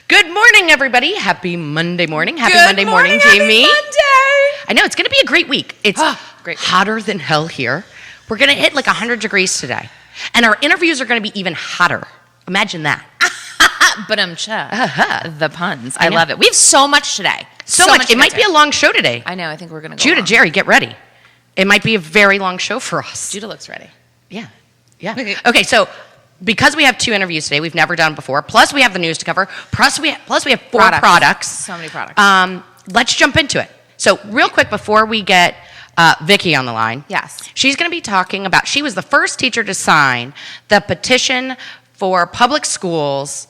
Good morning, everybody. Happy Monday morning. Happy Good Monday morning, Jamie. Happy Monday. I know, it's going to be a great week. It's great. hotter than hell here. We're going to hit like 100 degrees today. And our interviews are going to be even hotter. Imagine that. But the puns. I love it. We have so much today. So much. It might be a long show today. I know. I think we're going to go Jude long. and Jerry, get ready. It might be a very long show for us. Judah looks ready. Yeah. Okay, so because we have 2 interviews today, we've never done before, plus we have the news to cover, plus we have 4 products. So many products. Let's jump into it. So real quick before we get Vicki on the line. Yes. She's going to be talking about, she was the first teacher to sign the petition for public schools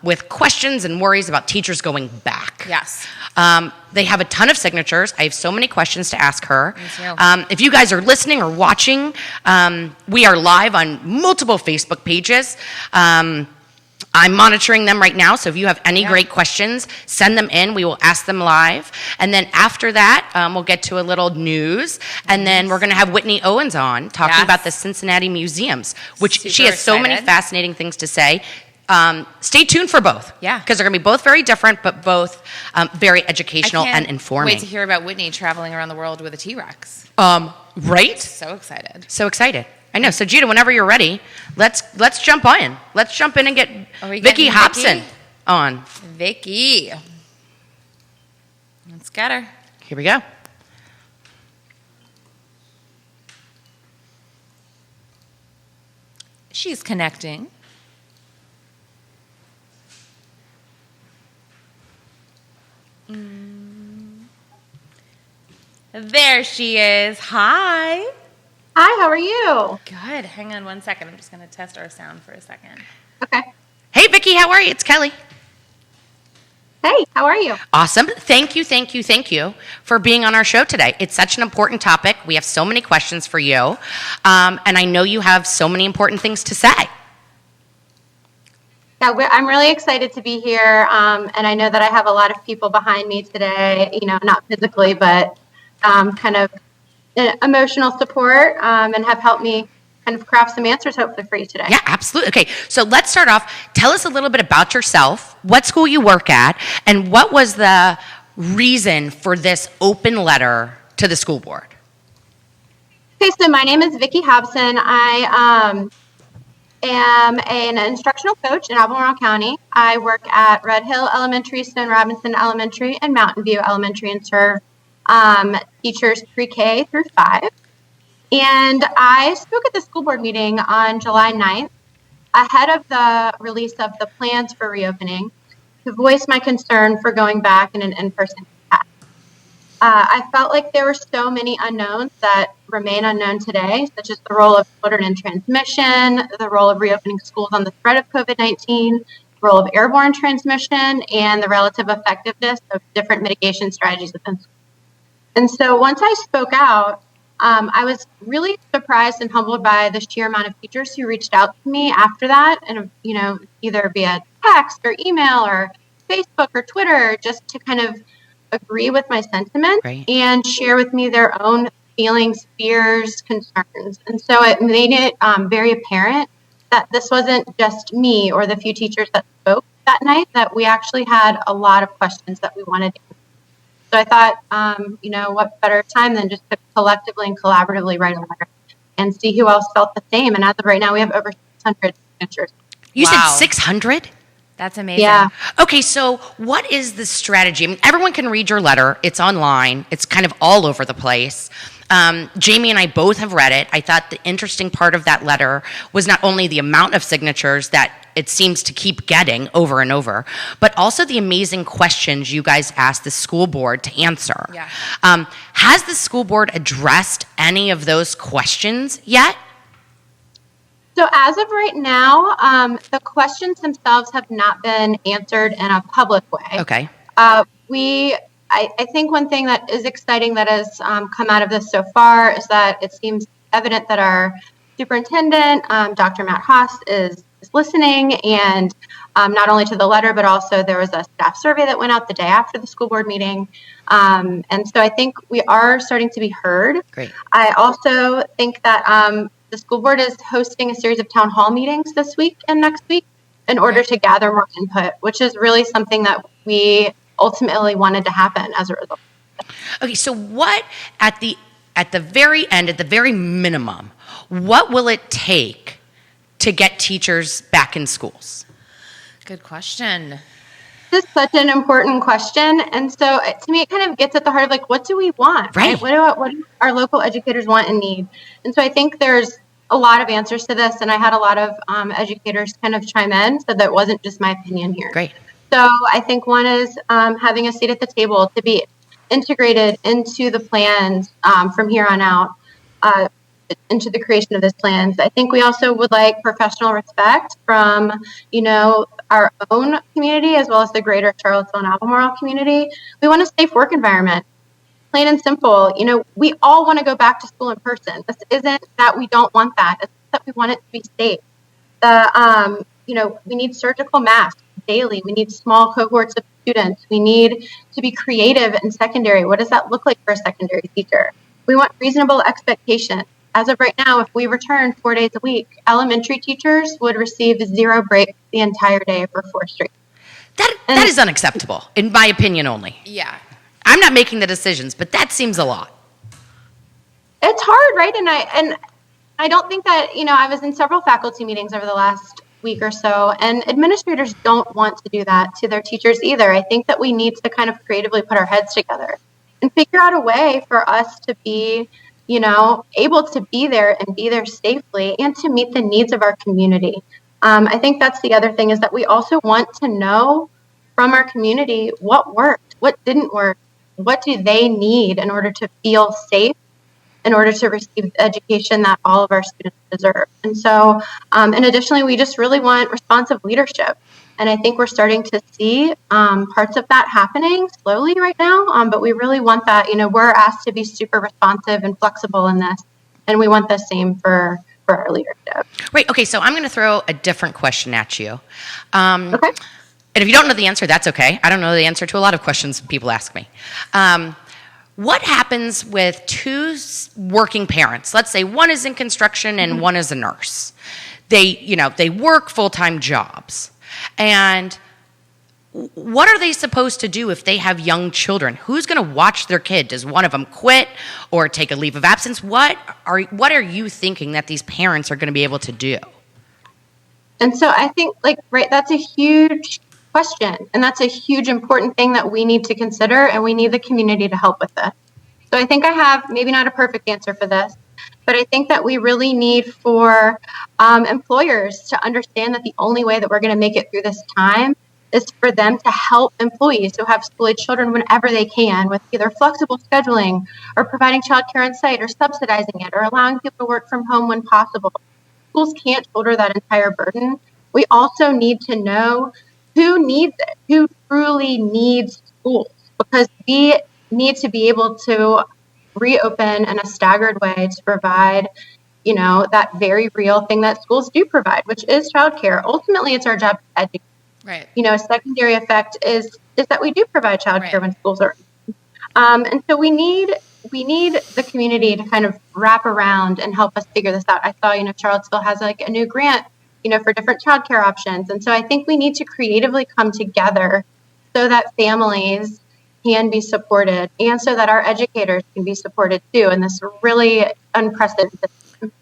with questions and worries about teachers going back. Yes. They have a ton of signatures. I have so many questions to ask her. Me too. If you guys are listening or watching, we are live on multiple Facebook pages. I'm monitoring them right now, so if you have any great questions, send them in. We will ask them live. And then after that, we'll get to a little news. And then we're going to have Whitney Owens on talking about the Cincinnati museums, which she has so many fascinating things to say. Stay tuned for both. Yeah. Because they're going to be both very different, but both very educational and informing. Wait to hear about Whitney traveling around the world with a TRex. Right? So excited. So excited. I know. So, Judah, whenever you're ready, let's jump in. Let's jump in and get Vicki Hobson on. Vicki. Let's get her. Here we go. She's connecting. There she is. Hi. Hi, how are you? Good. Hang on one second. I'm just going to test our sound for a second. Okay. Hey, Vicki, how are you? It's Kelly. Hey, how are you? Awesome. Thank you for being on our show today. It's such an important topic. We have so many questions for you. And I know you have so many important things to say. Yeah, I'm really excited to be here. And I know that I have a lot of people behind me today, not physically, but kind of emotional support and have helped me kind of craft some answers hopefully for you today. Yeah, absolutely. Okay, so let's start off. Tell us a little bit about yourself, what school you work at, and what was the reason for this open letter to the school board? Okay, so my name is Vicki Hobson. I am an instructional coach in Albemarle County. I work at Red Hill Elementary, Stone Robinson Elementary, and Mountain View Elementary and serve teachers pre-K through 5. And I spoke at the school board meeting on July 9th ahead of the release of the plans for reopening to voice my concern for going back in an in-person class. I felt like there were so many unknowns that remain unknown today, such as the role of children in transmission, the role of reopening schools on the threat of COVID-19, the role of airborne transmission, and the relative effectiveness of different mitigation strategies within schools. And so once I spoke out, I was really surprised and humbled by the sheer amount of teachers who reached out to me after that, and either via text or email or Facebook or Twitter, just to kind of agree with my sentiment and share with me their own feelings, fears, concerns. And so it made it very apparent that this wasn't just me or the few teachers that spoke that night, that we actually had a lot of questions that we wanted to answer. So I thought, what better time than just to collectively and collaboratively write a letter and see who else felt the same. And as of right now, we have over 600 signatures. You said 600? That's amazing. Yeah. Okay, so what is the strategy? I mean, everyone can read your letter. It's online. It's kind of all over the place. Jamie and I both have read it. I thought the interesting part of that letter was not only the amount of signatures that it seems to keep getting over and over, but also the amazing questions you guys asked the school board to answer. Yeah. Has the school board addressed any of those questions yet? So as of right now, the questions themselves have not been answered in a public way. Okay. I think one thing that is exciting that has come out of this so far is that it seems evident that our superintendent, Dr. Matt Haas, is listening, and not only to the letter, but also there was a staff survey that went out the day after the school board meeting. And so I think we are starting to be heard. Great. I also think that the school board is hosting a series of town hall meetings this week and next week in order to gather more input, which is really something that we ultimately wanted to happen as a result. Okay, so what at the very end, at the very minimum, what will it take to get teachers back in schools? Good question. This is such an important question. And so to me, it kind of gets at the heart of like, what do we want? Right. What do our local educators want and need? And so I think there's a lot of answers to this. And I had a lot of educators kind of chime in, so that wasn't just my opinion here. Great. So I think one is having a seat at the table to be integrated into the plans from here on out, into the creation of these plans. I think we also would like professional respect from, our own community as well as the greater Charlottesville and Albemarle community. We want a safe work environment. Plain and simple. We all want to go back to school in person. This isn't that we don't want that. It's that we want it to be safe. We need surgical masks daily. We need small cohorts of students. We need to be creative in secondary. What does that look like for a secondary teacher? We want reasonable expectations. As of right now, if we return 4 days a week, elementary teachers would receive 0 breaks the entire day for 4 straight. That is unacceptable, in my opinion only. Yeah. I'm not making the decisions, but that seems a lot. It's hard, right? And I don't think that, I was in several faculty meetings over the last week or so, and administrators don't want to do that to their teachers either. I think that we need to kind of creatively put our heads together and figure out a way for us to be able to be there and be there safely and to meet the needs of our community. I think that's the other thing, is that we also want to know from our community what worked, what didn't work, what do they need in order to feel safe, in order to receive the education that all of our students deserve. And so, and additionally, we just really want responsive leadership. And I think we're starting to see parts of that happening slowly right now, but we really want that. We're asked to be super responsive and flexible in this, and we want the same for our leadership. Right. Okay, so I'm going to throw a different question at you. Okay. And if you don't know the answer, that's okay. I don't know the answer to a lot of questions people ask me. What happens with 2 working parents? Let's say one is in construction and one is a nurse. They work full-time jobs. And what are they supposed to do if they have young children? Who's going to watch their kid? Does one of them quit or take a leave of absence? What are you thinking that these parents are going to be able to do? And so I think, that's a huge question, and that's a huge important thing that we need to consider, and we need the community to help with this. So I think I have maybe not a perfect answer for this, but I think that we really need for employers to understand that the only way that we're going to make it through this time is for them to help employees who have school-age children whenever they can, with either flexible scheduling or providing childcare on site or subsidizing it or allowing people to work from home when possible. Schools can't shoulder that entire burden. We also need to know who needs it, who truly needs schools, because we need to be able to reopen in a staggered way to provide, that very real thing that schools do provide, which is childcare. Ultimately, it's our job to educate. Right. A secondary effect is that we do provide childcare when schools are. And so we need the community to kind of wrap around and help us figure this out. I saw, Charlottesville has a new grant, for different childcare options. And so I think we need to creatively come together so that families can be supported and so that our educators can be supported too in this really unprecedented time.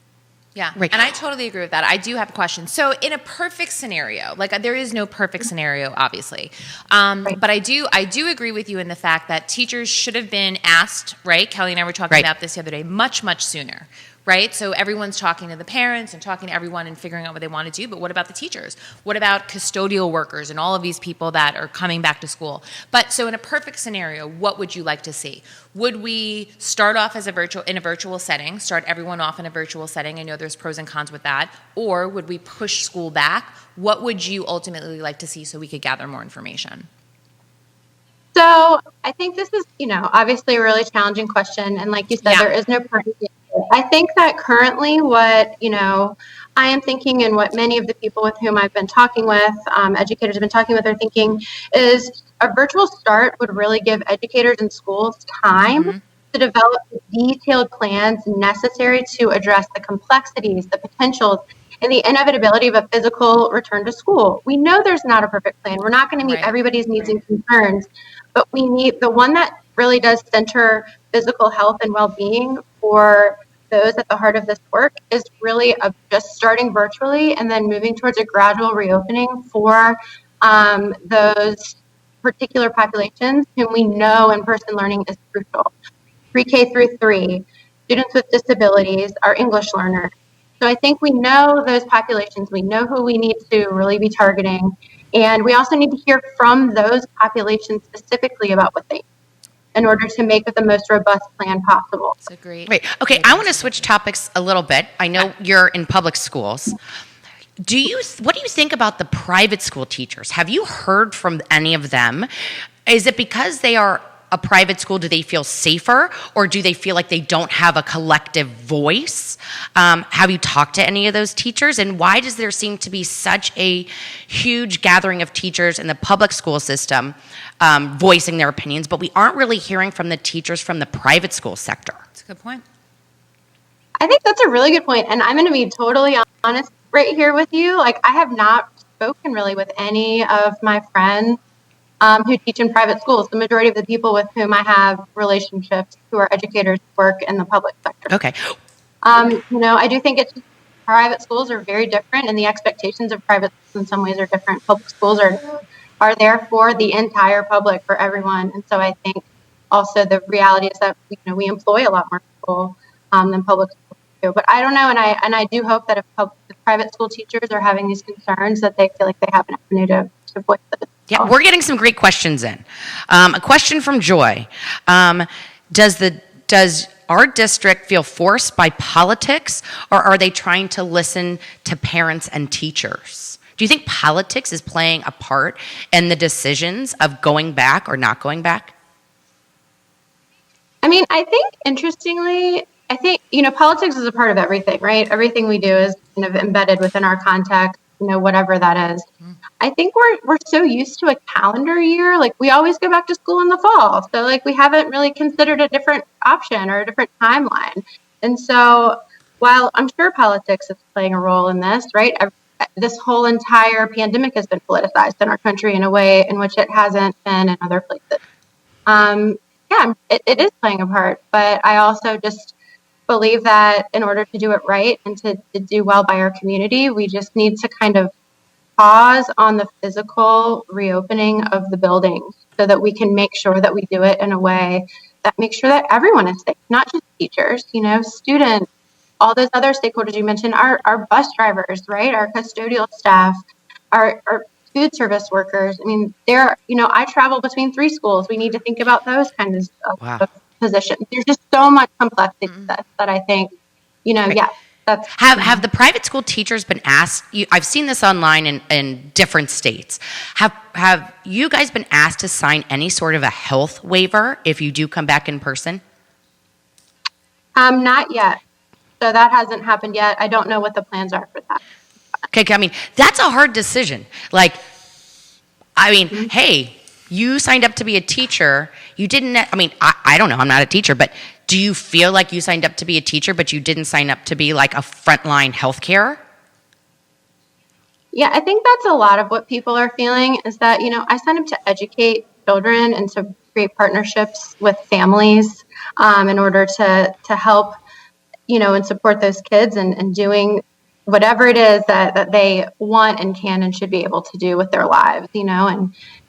Yeah, right. And I totally agree with that. I do have a question. So in a perfect scenario, there is no perfect scenario, obviously. Right. But I do agree with you in the fact that teachers should have been asked, right? Kelly and I were talking about this the other day, much, much sooner. Right? So everyone's talking to the parents and talking to everyone and figuring out what they want to do. But what about the teachers? What about custodial workers and all of these people that are coming back to school? But so in a perfect scenario, what would you like to see? Would we start off in a virtual setting, start everyone off in a virtual setting? I know there's pros and cons with that. Or would we push school back? What would you ultimately like to see so we could gather more information? So I think this is, obviously a really challenging question. And like you said, there is no perfect answer. I think that currently what, I am thinking and what many of the people with whom I've been talking with, educators have been talking with, are thinking is a virtual start would really give educators and schools time to develop detailed plans necessary to address the complexities, the potentials, and the inevitability of a physical return to school. We know there's not a perfect plan. We're not going to meet everybody's needs and concerns, but we need the one that really does center physical health and well-being for those at the heart of this work is really just starting virtually and then moving towards a gradual reopening for those particular populations whom we know in-person learning is crucial. Pre-K through 3, students with disabilities, our English learners. So I think we know those populations. We know who we need to really be targeting. And we also need to hear from those populations specifically about what they need in order to make it the most robust plan possible. That's a great. Right. Okay, I want to switch topics a little bit. I know you're in public schools. What do you think about the private school teachers? Have you heard from any of them? Is it because they are a private school, do they feel safer, or do they feel like they don't have a collective voice? Have you talked to any of those teachers? And why does there seem to be such a huge gathering of teachers in the public school system voicing their opinions, but we aren't really hearing from the teachers from the private school sector? That's a good point. I think that's a really good point, and I'm going to be totally honest right here with you. Like, I have not spoken really with any of my friends who teach in private schools. The majority of the people with whom I have relationships who are educators work in the public sector. Okay. I do think private schools are very different, and the expectations of private schools in some ways are different. Public schools are there for the entire public, for everyone. And so I think also the reality is that we employ a lot more people than public schools do. But I don't know, and I do hope that if private school teachers are having these concerns, that they feel like they have an avenue to voice it. Yeah, we're getting some great questions in. A question from Joy. Does our district feel forced by politics, or are they trying to listen to parents and teachers? Do you think politics is playing a part in the decisions of going back or not going back? I mean, I think, interestingly, politics is a part of everything, right? Everything we do is kind of embedded within our context, whatever that is. I think we're so used to a calendar year. Like, we always go back to school in the fall. So, like, we haven't really considered a different option or a different timeline. And so, while I'm sure politics is playing a role in this, right? This whole entire pandemic has been politicized in our country in a way in which it hasn't been in other places. It is playing a part. But I also just believe that in order to do it right and to do well by our community, we just need to kind of pause on the physical reopening of the buildings so that we can make sure that we do it in a way that makes sure that everyone is safe, not just teachers, students, all those other stakeholders you mentioned, our bus drivers, right? Our custodial staff, our food service workers. I mean, I travel between 3 schools. We need to think about those kinds of positions. There's just so much complexity to this that I think, Have the private school teachers been asked? I've seen this online in different states. Have you guys been asked to sign any sort of a health waiver if you do come back in person? Not yet. So that hasn't happened yet. I don't know what the plans are for that. Okay, I mean, that's a hard decision. Hey, you signed up to be a teacher. You didn't, I don't know, I'm not a teacher, but do you feel like you signed up to be a teacher, but you didn't sign up to be like a frontline healthcare? Yeah, I think that's a lot of what people are feeling is that, I signed up to educate children and to create partnerships with families in order to help, and support those kids and doing whatever it is that they want and can and should be able to do with their lives,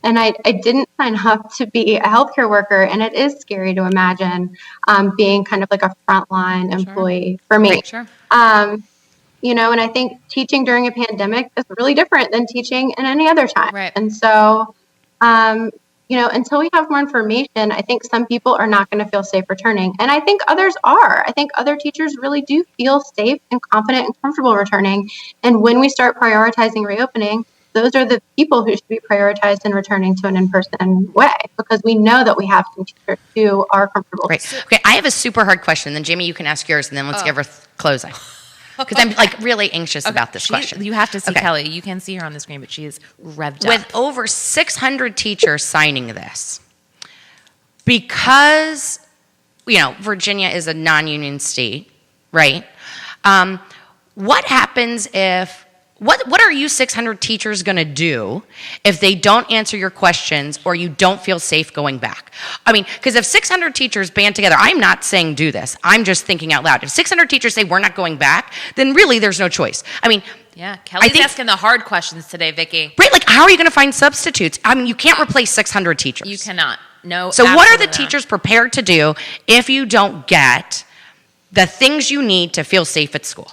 and I didn't sign up to be a healthcare worker, and it is scary to imagine being kind of like a frontline employee for me. Right, sure. And I think teaching during a pandemic is really different than teaching in any other time. Right. And so, until we have more information, I think some people are not going to feel safe returning. And I think others are. I think other teachers really do feel safe and confident and comfortable returning. And when we start prioritizing reopening, those are the people who should be prioritized in returning to an in-person way, because we know that we have some teachers who are comfortable. Right. Okay, I have a super hard question. Then, Jamie, you can ask yours, and then let's give her closing. Because I'm really anxious about this question. You have to see Kelly. You can see her on the screen, but she is revved up. With over 600 teachers signing this, because Virginia is a non-union state, right? what happens if, what are you 600 teachers going to do if they don't answer your questions or you don't feel safe going back? I mean, because if 600 teachers band together, I'm not saying do this. I'm just thinking out loud. If 600 teachers say we're not going back, then really there's no choice. I mean, yeah, Kelly's asking the hard questions today, Vicki. Right, like how are you going to find substitutes? I mean, you can't replace 600 teachers. You cannot. No. So what are the teachers prepared to do if you don't get the things you need to feel safe at school?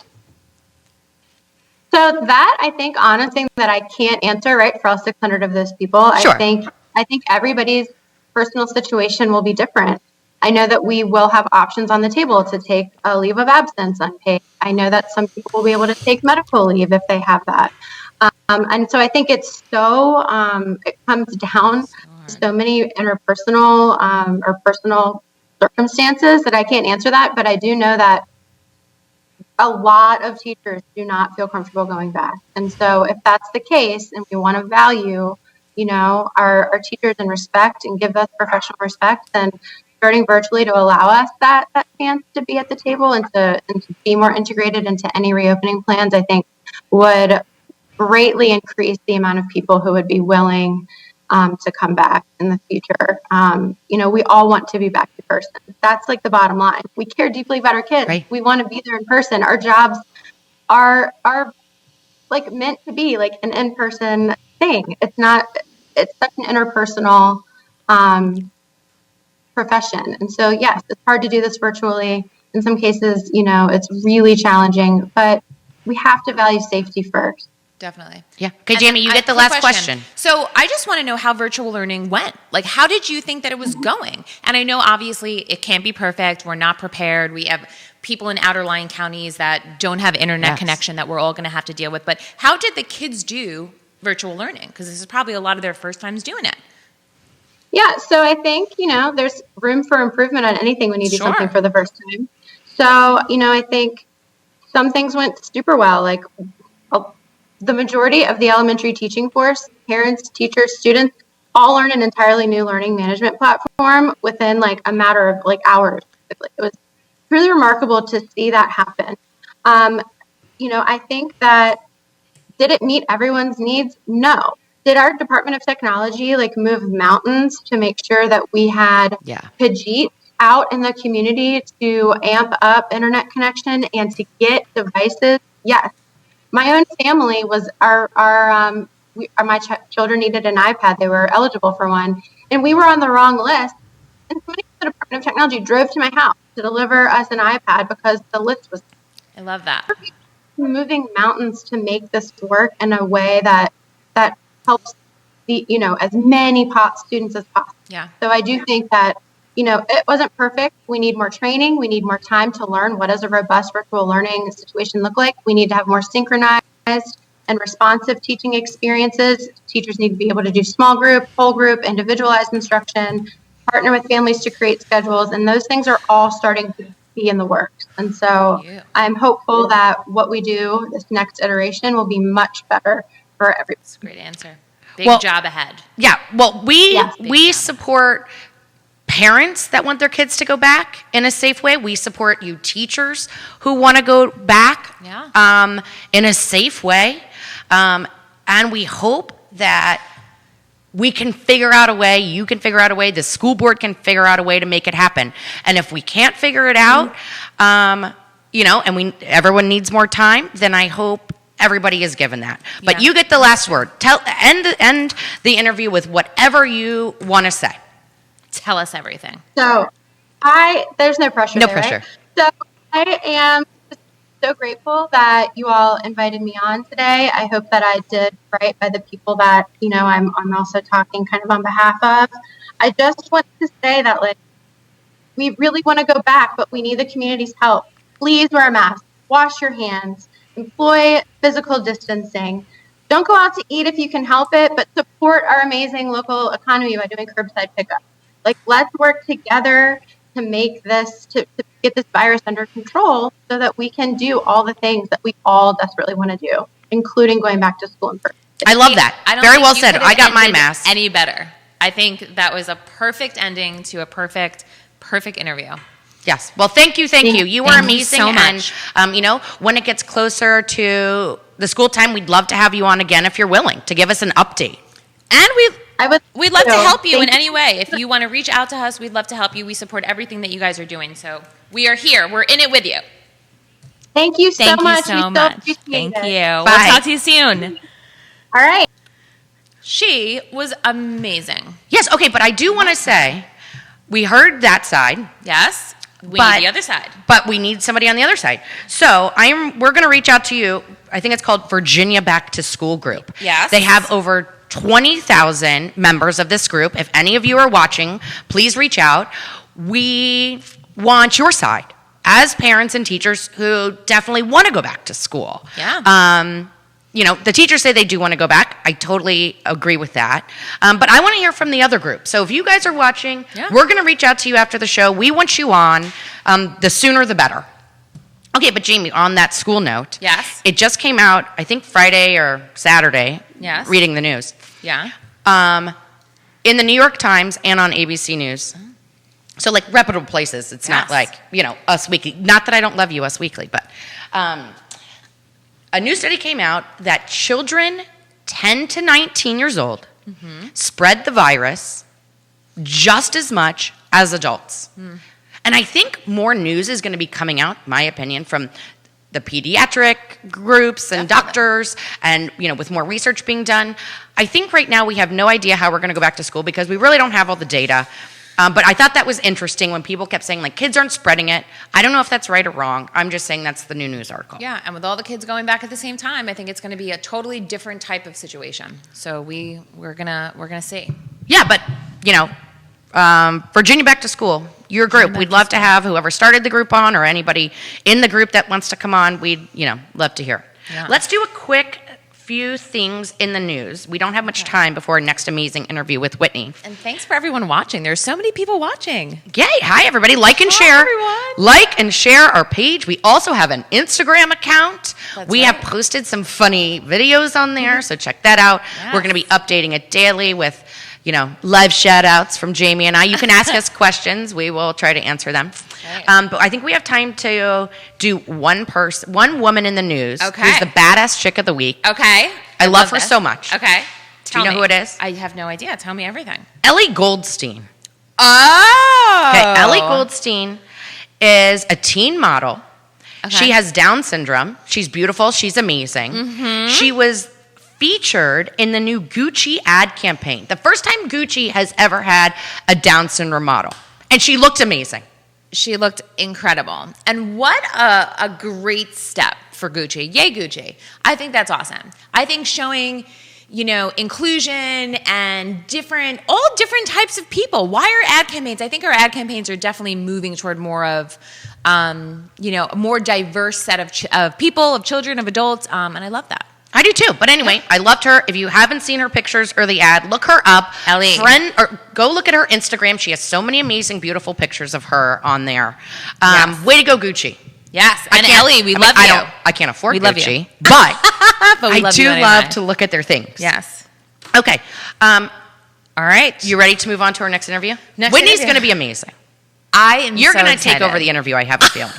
So that, I think, honestly, that I can't answer, right, for all 600 of those people. Sure. I think everybody's personal situation will be different. I know that we will have options on the table to take a leave of absence unpaid. I know that some people will be able to take medical leave if they have that. And so I think it's it comes down to so many interpersonal or personal circumstances that I can't answer that. But I do know that a lot of teachers do not feel comfortable going back. And so if that's the case and we want to value, our teachers and respect and give us professional respect, then starting virtually to allow us that chance to be at the table and to be more integrated into any reopening plans, I think would greatly increase the amount of people who would be willing to come back in the future. We all want to be back in person. That's like the bottom line. We care deeply about our kids. Right. We want to be there in person. Our jobs are like meant to be like an in-person thing. It's such an interpersonal profession. And so, yes, it's hard to do this virtually. In some cases, it's really challenging, but we have to value safety first. Definitely. Yeah. Okay, Jamie, you get the last question. So I just want to know how virtual learning went. Like, how did you think that it was going? And I know, obviously, it can't be perfect. We're not prepared. We have people in outerlying counties that don't have internet connection that we're all going to have to deal with. But how did the kids do virtual learning? Because this is probably a lot of their first times doing it. Yeah, so I think, there's room for improvement on anything when you do something for the first time. So, I think some things went super well. Like, the majority of the elementary teaching force, parents, teachers, students, all learn an entirely new learning management platform within like a matter of like hours. It was really remarkable to see that happen. I think that, did it meet everyone's needs? No. Did our Department of Technology like move mountains to make sure that we had Pajit out in the community to amp up internet connection and to get devices? Yes. My own family was my children needed an iPad. They were eligible for one, and we were on the wrong list. And somebody from the Department of Technology drove to my house to deliver us an iPad because the list was. I love that. Moving mountains to make this work in a way that helps as many students as possible. Yeah. So I do think that it wasn't perfect. We need more training. We need more time to learn what does a robust virtual learning situation look like. We need to have more synchronized and responsive teaching experiences. Teachers need to be able to do small group, whole group, individualized instruction, partner with families to create schedules, and those things are all starting to be in the works. And so I'm hopeful that what we do this next iteration will be much better for everyone. That's a great answer. Big job ahead. Yeah. Well, we support parents that want their kids to go back in a safe way. We support you teachers who want to go back in a safe way. And we hope that we can figure out a way, you can figure out a way, the school board can figure out a way to make it happen. And if we can't figure it out, and everyone needs more time, then I hope everybody is given that. But you get the last word. End the interview with whatever you want to say. Tell us everything. So there's no pressure. No there, pressure. Right? So I am just so grateful that you all invited me on today. I hope that I did right by the people that, I'm also talking kind of on behalf of. I just want to say that we really want to go back, but we need the community's help. Please wear a mask, wash your hands, employ physical distancing. Don't go out to eat if you can help it, but support our amazing local economy by doing curbside pickup. Let's work together to make this, to get this virus under control so that we can do all the things that we all desperately want to do, including going back to school in person. I love that. Very well said. I got my mask. Any better. I think that was a perfect ending to a perfect interview. Yes. Well, thank you. You were Thank you amazing. so much. And, when it gets closer to the school time, we'd love to have you on again if you're willing to give us an update. And we'd love to help you in Thank any way. If you want to reach out to us, we'd love to help you. We support everything that you guys are doing. So we are here. We're in it with you. Thank you so Thank you much. so We much. appreciate Thank it. you. Bye. We'll talk to you soon. All right. She was amazing. Yes. Okay. But I do want to say we heard that side. Yes. We But- need the other side. But we need somebody on the other side. So we're going to reach out to you. I think it's called Virginia Back to School Group. Yes. They have over 20,000 members of this group. If any of you are watching, please reach out. We want your side as parents and teachers who definitely want to go back to school. Yeah. The teachers say they do want to go back. I totally agree with that. But I want to hear from the other group. So if you guys are watching, Yeah. we're going to reach out to you after the show. We want you on. The sooner the better. Okay, but Jamie, on that school note, Yes. it just came out, I think Friday or Saturday, Yes. reading the news, Yeah. in the New York Times and on ABC News. So like reputable places. It's not Yes. like, Us Weekly. Not that I don't love you, Us Weekly, but a new study came out that children 10 to 19 years old spread the virus just as much as adults. And I think more news is going to be coming out, in my opinion, from the pediatric groups and doctors and, with more research being done. I think right now we have no idea how we're going to go back to school because we really don't have all the data. But I thought that was interesting when people kept saying, kids aren't spreading it. I don't know if that's right or wrong. I'm just saying that's the new news article. Yeah, and with all the kids going back at the same time, I think it's going to be a totally different type of situation. So we're gonna see. Yeah, but, Virginia Back to School, your group. We'd love to have whoever started the group on or anybody in the group that wants to come on. We'd, love to hear it. Yeah. Let's do a quick few things in the news. We don't have much time before our next amazing interview with Whitney. And thanks for everyone watching. There's so many people watching. Yay. Hi, everybody. Like and Hi, share. everyone. Like and share our page. We also have an Instagram account. That's we right. have posted some funny videos on there, so check that out. Yes. We're going to be updating it daily with, live shout outs from Jamie and I. You can ask us questions. We will try to answer them. Right. But I think we have time to do one woman in the news Okay. who's the badass chick of the week. Okay. I love her this. so much. Okay. Do you know who it is? I have no idea. Tell me everything. Ellie Goldstein. Oh. Okay, Ellie Goldstein is a teen model. Okay. She has Down syndrome. She's beautiful. She's amazing. She was featured in the new Gucci ad campaign. The first time Gucci has ever had a Down syndrome model. And she looked amazing. She looked incredible. And what a great step for Gucci. Yay, Gucci. I think that's awesome. I think showing, inclusion and all different types of people. Why are ad campaigns? I think our ad campaigns are definitely moving toward more of, a more diverse set of people, of children, of adults. And I love that. I do too. But anyway, I loved her. If you haven't seen her pictures or the ad, look her up. Ellie. Or go look at her Instagram. She has so many amazing, beautiful pictures of her on there. Yes. Way to go, Gucci. Yes. I And can't- Ellie, we I mean, love you. I can't afford We love Gucci, you. but But we I love do you anyway. love to look at their things. Yes. Okay. All right. You ready to move on to our next interview? Next Whitney's interview. going to be amazing. I am You're so going to take excited. over the interview, I have a feeling,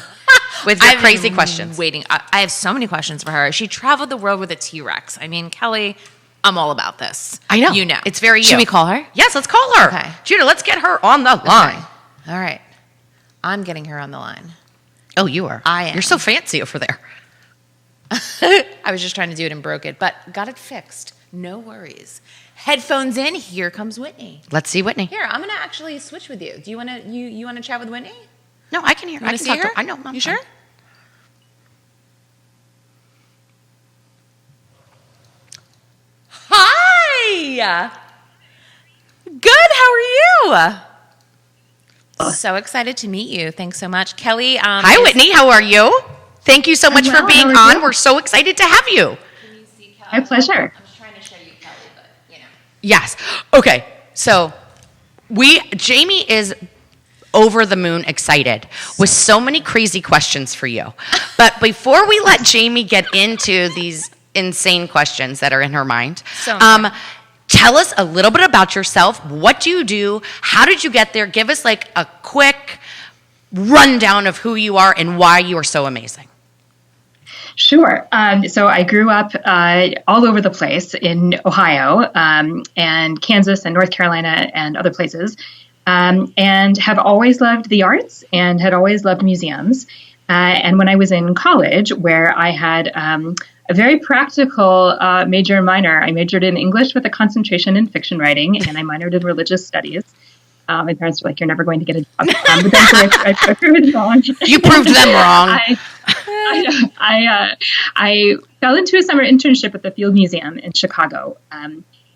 with your I've crazy been questions. Waiting. I have so many questions for her. She traveled the world with a T-Rex. I mean, Kelly, I'm all about this. I know. You know. It's very Should you. we call her? Yes, let's call her. Okay. Judah, let's get her on the line. All right. I'm getting her on the line. Oh, you are. I am. You're so fancy over there. I was just trying to do it and broke it, but got it fixed. No worries. Headphones in. Here comes Whitney. Let's see Whitney. Here, I'm gonna actually switch with you. Do you wanna you wanna chat with Whitney? No, I can hear. You I wanna can see talk her? to her. I know. I'm You fine. sure? Hi. Good. How are you? So excited to meet you. Thanks so much, Kelly. Hi, Whitney. How are you? Thank you so much well. for being How are on. you? We're so excited to have you. Can you see Kelly? My pleasure. I'm just trying to show you Kelly, but you know. Yes. Okay. So Jamie is over the moon excited with so many crazy questions for you. But before we let Jamie get into these insane questions that are in her mind, So insane. tell us a little bit about yourself. What do you do? How did you get there? Give us like a quick rundown of who you are and why you are so amazing. Sure. So I grew up all over the place in Ohio and Kansas and North Carolina and other places, and have always loved the arts and had always loved museums. And when I was in college, where I had a very practical major and minor, I majored in English with a concentration in fiction writing, and I minored in religious studies. My parents were like, "You're never going to get a job." But then I proved wrong. You proved them wrong. I fell into a summer internship at the Field Museum in Chicago,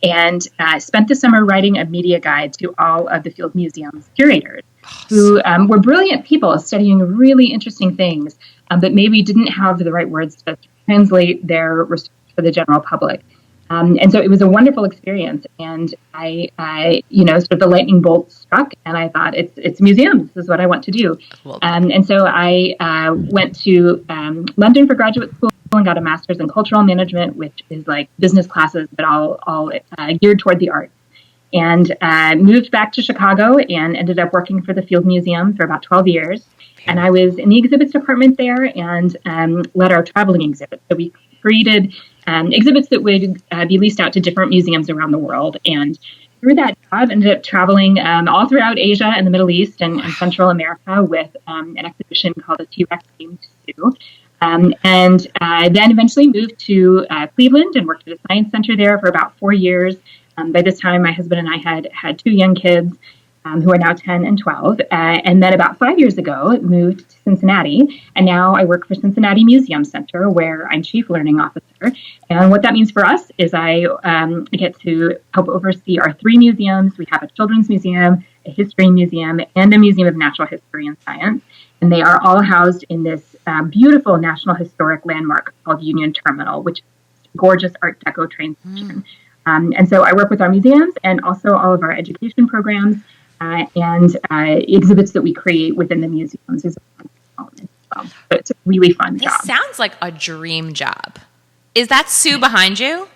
and spent the summer writing a media guide to all of the Field Museum's curators, who were brilliant people studying really interesting things, but maybe didn't have the right words to translate their research for the general public. And so it was a wonderful experience. And I sort of the lightning bolt struck, and I thought, it's museums. This is what I want to do. And so I went to London for graduate school and got a master's in cultural management, which is like business classes, but all geared toward the arts. And moved back to Chicago and ended up working for the Field Museum for about 12 years. And I was in the exhibits department there and led our traveling exhibits. So we created exhibits that would be leased out to different museums around the world. And through that job, ended up traveling all throughout Asia and the Middle East and Central America with an exhibition called the TRex Themed Zoo. And then eventually moved to Cleveland and worked at a science center there for about 4 years. By this time, my husband and I had 2 young kids who are now 10 and 12. And then about 5 years ago, moved to Cincinnati. And now I work for Cincinnati Museum Center, where I'm Chief Learning Officer. And what that means for us is I get to help oversee our 3 museums. We have a children's museum, a history museum, and a museum of natural history and science. And they are all housed in this beautiful National Historic Landmark called Union Terminal, which is a gorgeous Art Deco train station. And so I work with our museums and also all of our education programs and exhibits that we create within the museums as well. So it's a really fun job. This sounds like a dream job. Is that Sue behind you?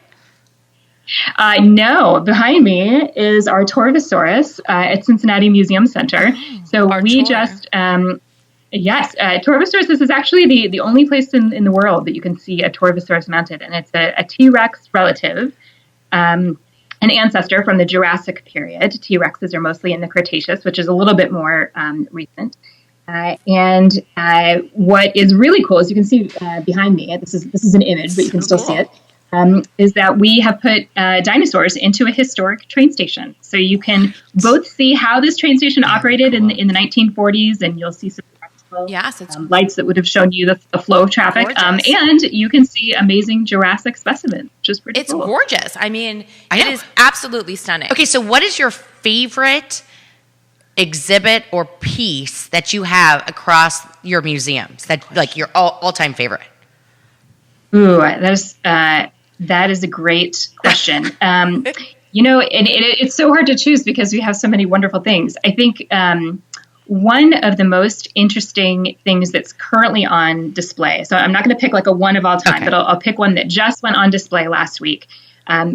No, behind me is our Torvosaurus at Cincinnati Museum Center. So yes, Torvosaurus, this is actually the only place in the world that you can see a Torvosaurus mounted, and it's a T-Rex relative. An ancestor from the Jurassic period. T-Rexes are mostly in the Cretaceous, which is a little bit more recent. And what is really cool, as you can see behind me, this is an image, but you can still see it, is that we have put dinosaurs into a historic train station. So you can both see how this train station operated in the 1940s, and you'll see some lights that would have shown you the flow of traffic. And you can see amazing Jurassic specimens, which is pretty cool. It's gorgeous. I mean, it is absolutely stunning. Okay, so what is your favorite exhibit or piece that you have across your museums? That like your all-time favorite? Ooh, that is a great question. And it's so hard to choose because we have so many wonderful things. I think one of the most interesting things that's currently on display. So I'm not going to pick like a one of all time, but I'll pick one that just went on display last week.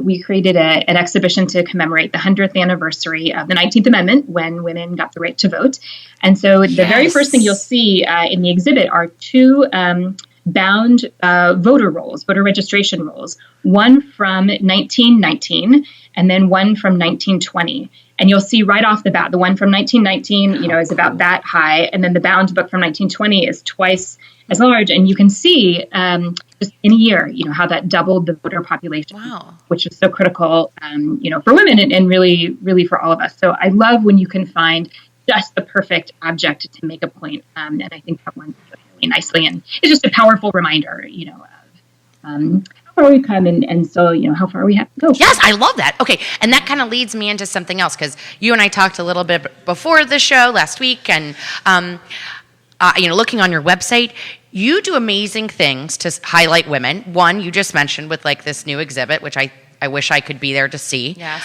We created an exhibition to commemorate the 100th anniversary of the 19th Amendment, when women got the right to vote. And so the very first thing you'll see in the exhibit are 2 bound voter rolls, voter registration rolls, one from 1919 and then one from 1920. And you'll see right off the bat, the one from 1919, is about that high. And then the bound book from 1920 is twice as large. And you can see just in a year, how that doubled the voter population, which is so critical, for women and really, really for all of us. So I love when you can find just the perfect object to make a point. And I think that one really nicely. And it's just a powerful reminder, of how far we've come and so, how far we have to go. Yes, I love that. Okay, and that kind of leads me into something else, because you and I talked a little bit before the show last week, and, looking on your website, you do amazing things to highlight women. One, you just mentioned with like this new exhibit, which I wish I could be there to see. Yes.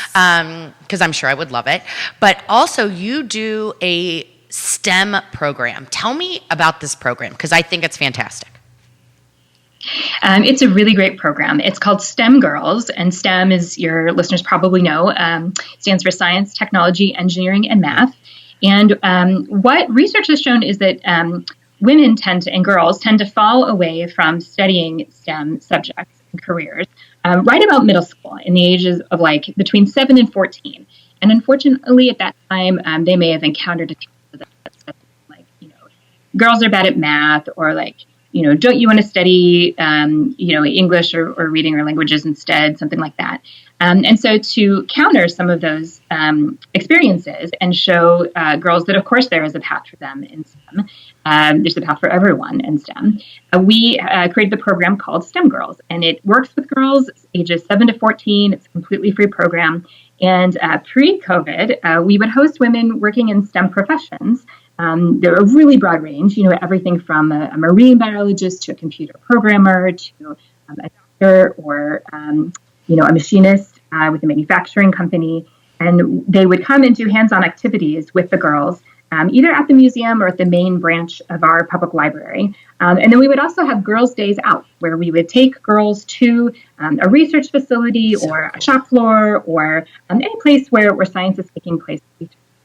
Because I'm sure I would love it. But also you do a STEM program. Tell me about this program, because I think it's fantastic. It's a really great program. It's called STEM Girls, and STEM, as your listeners probably know, stands for Science, Technology, Engineering, and Math. And what research has shown is that women and girls tend to fall away from studying STEM subjects and careers right about middle school, in the ages of between 7 and 14. And unfortunately, at that time, they may have encountered a teacher that said, girls are bad at math, or don't you want to study, English or reading or languages instead, something like that. And so to counter some of those experiences and show girls that, of course, there is a path for them in STEM, there's a path for everyone in STEM, we created the program called STEM Girls. And it works with girls ages 7 to 14. It's a completely free program. And pre-COVID, we would host women working in STEM professions. They're a really broad range, everything from a marine biologist to a computer programmer to a doctor or, a machinist with a manufacturing company. And they would come and do hands-on activities with the girls, either at the museum or at the main branch of our public library. And then we would also have Girls' Days Out, where we would take girls to a research facility or a shop floor or any place where science is taking place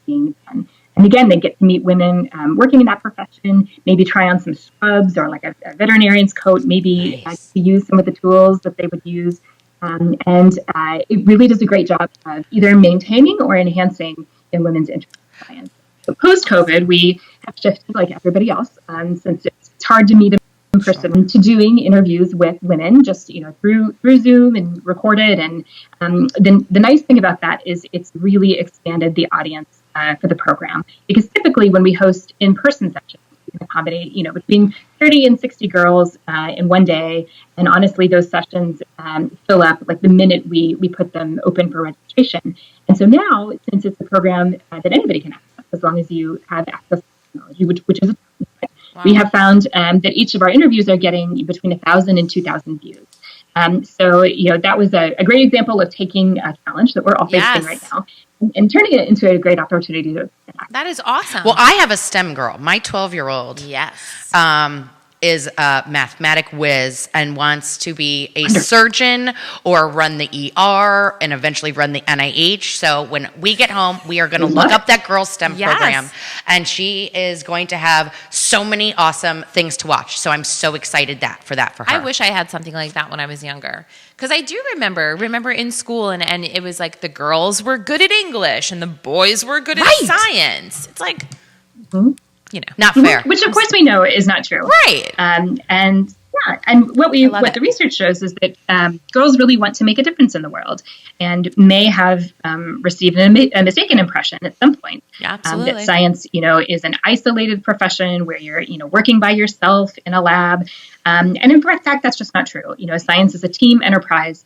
being done. And again, they get to meet women working in that profession, maybe try on some scrubs or a veterinarian's coat, maybe to use some of the tools that they would use. And it really does a great job of either maintaining or enhancing in women's interest in science. So post-COVID, we have shifted, like everybody else, since it's hard to meet in person, to doing interviews with women just through Zoom and recorded. And the nice thing about that is it's really expanded the audience for the program, because typically when we host in-person sessions, we can accommodate between 30 and 60 girls in one day. And honestly, those sessions fill up the minute we put them open for registration. And so now, since it's a program that anybody can access, as long as you have access to technology, which is wow. We have found that each of our interviews are getting between 1,000 and 2,000 views. So that was a great example of taking a challenge that we're all facing right now and turning it into a great opportunity to connect. That is awesome. Well, I have a STEM girl. My 12-year-old is a mathematic whiz and wants to be a surgeon or run the ER and eventually run the NIH. So when we get home, we are going to look up that girl's STEM program, and she is going to have so many awesome things to watch. So I'm so excited for her. I wish I had something like that when I was younger. Because I do remember in school, and it was the girls were good at English and the boys were good at science. It's not fair. Which of course we know is not true. Right. And what the research shows is that girls really want to make a difference in the world and may have received a mistaken impression at some point. Yeah, absolutely. That science, is an isolated profession where you're, working by yourself in a lab. And in fact, that's just not true. Science is a team enterprise.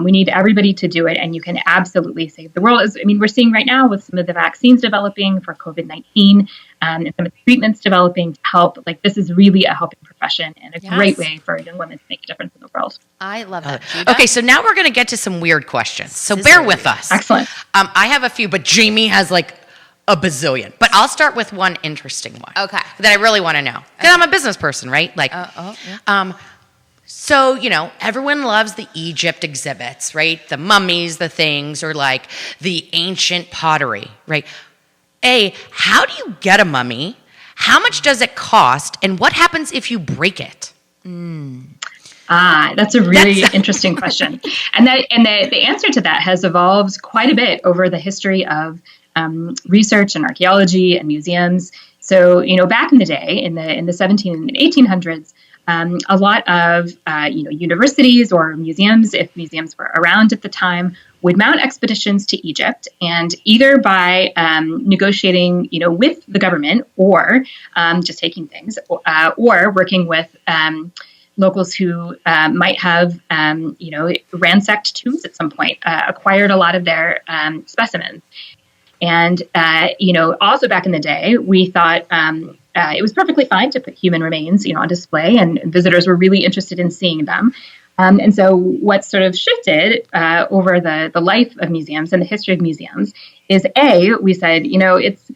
We need everybody to do it, and you can absolutely save the world. We're seeing right now with some of the vaccines developing for COVID-19 and some of the treatments developing to help. This is really a helping profession and a great way for young women to make a difference in the world. I love that. Okay, so now we're going to get to some weird questions. So bear with us. Excellent. I have a few, but Jamie has a bazillion. But I'll start with one interesting one. Okay. That I really want to know. Because I'm a business person, right? So, everyone loves the Egypt exhibits, right? The mummies, the things, or the ancient pottery, right? How do you get a mummy? How much does it cost? And what happens if you break it? That's a really interesting question. And the answer to that has evolved quite a bit over the history of research and archaeology and museums. So, back in the day, in the 17 and 1800s, a lot of universities or museums, if museums were around at the time, would mount expeditions to Egypt, and either by negotiating, with the government, or just taking things, or working with locals who might have, ransacked tombs at some point, acquired a lot of their specimens. And, also back in the day, we thought it was perfectly fine to put human remains, on display, and visitors were really interested in seeing them. And so what sort of shifted over the life of museums and the history of museums is, we said, it's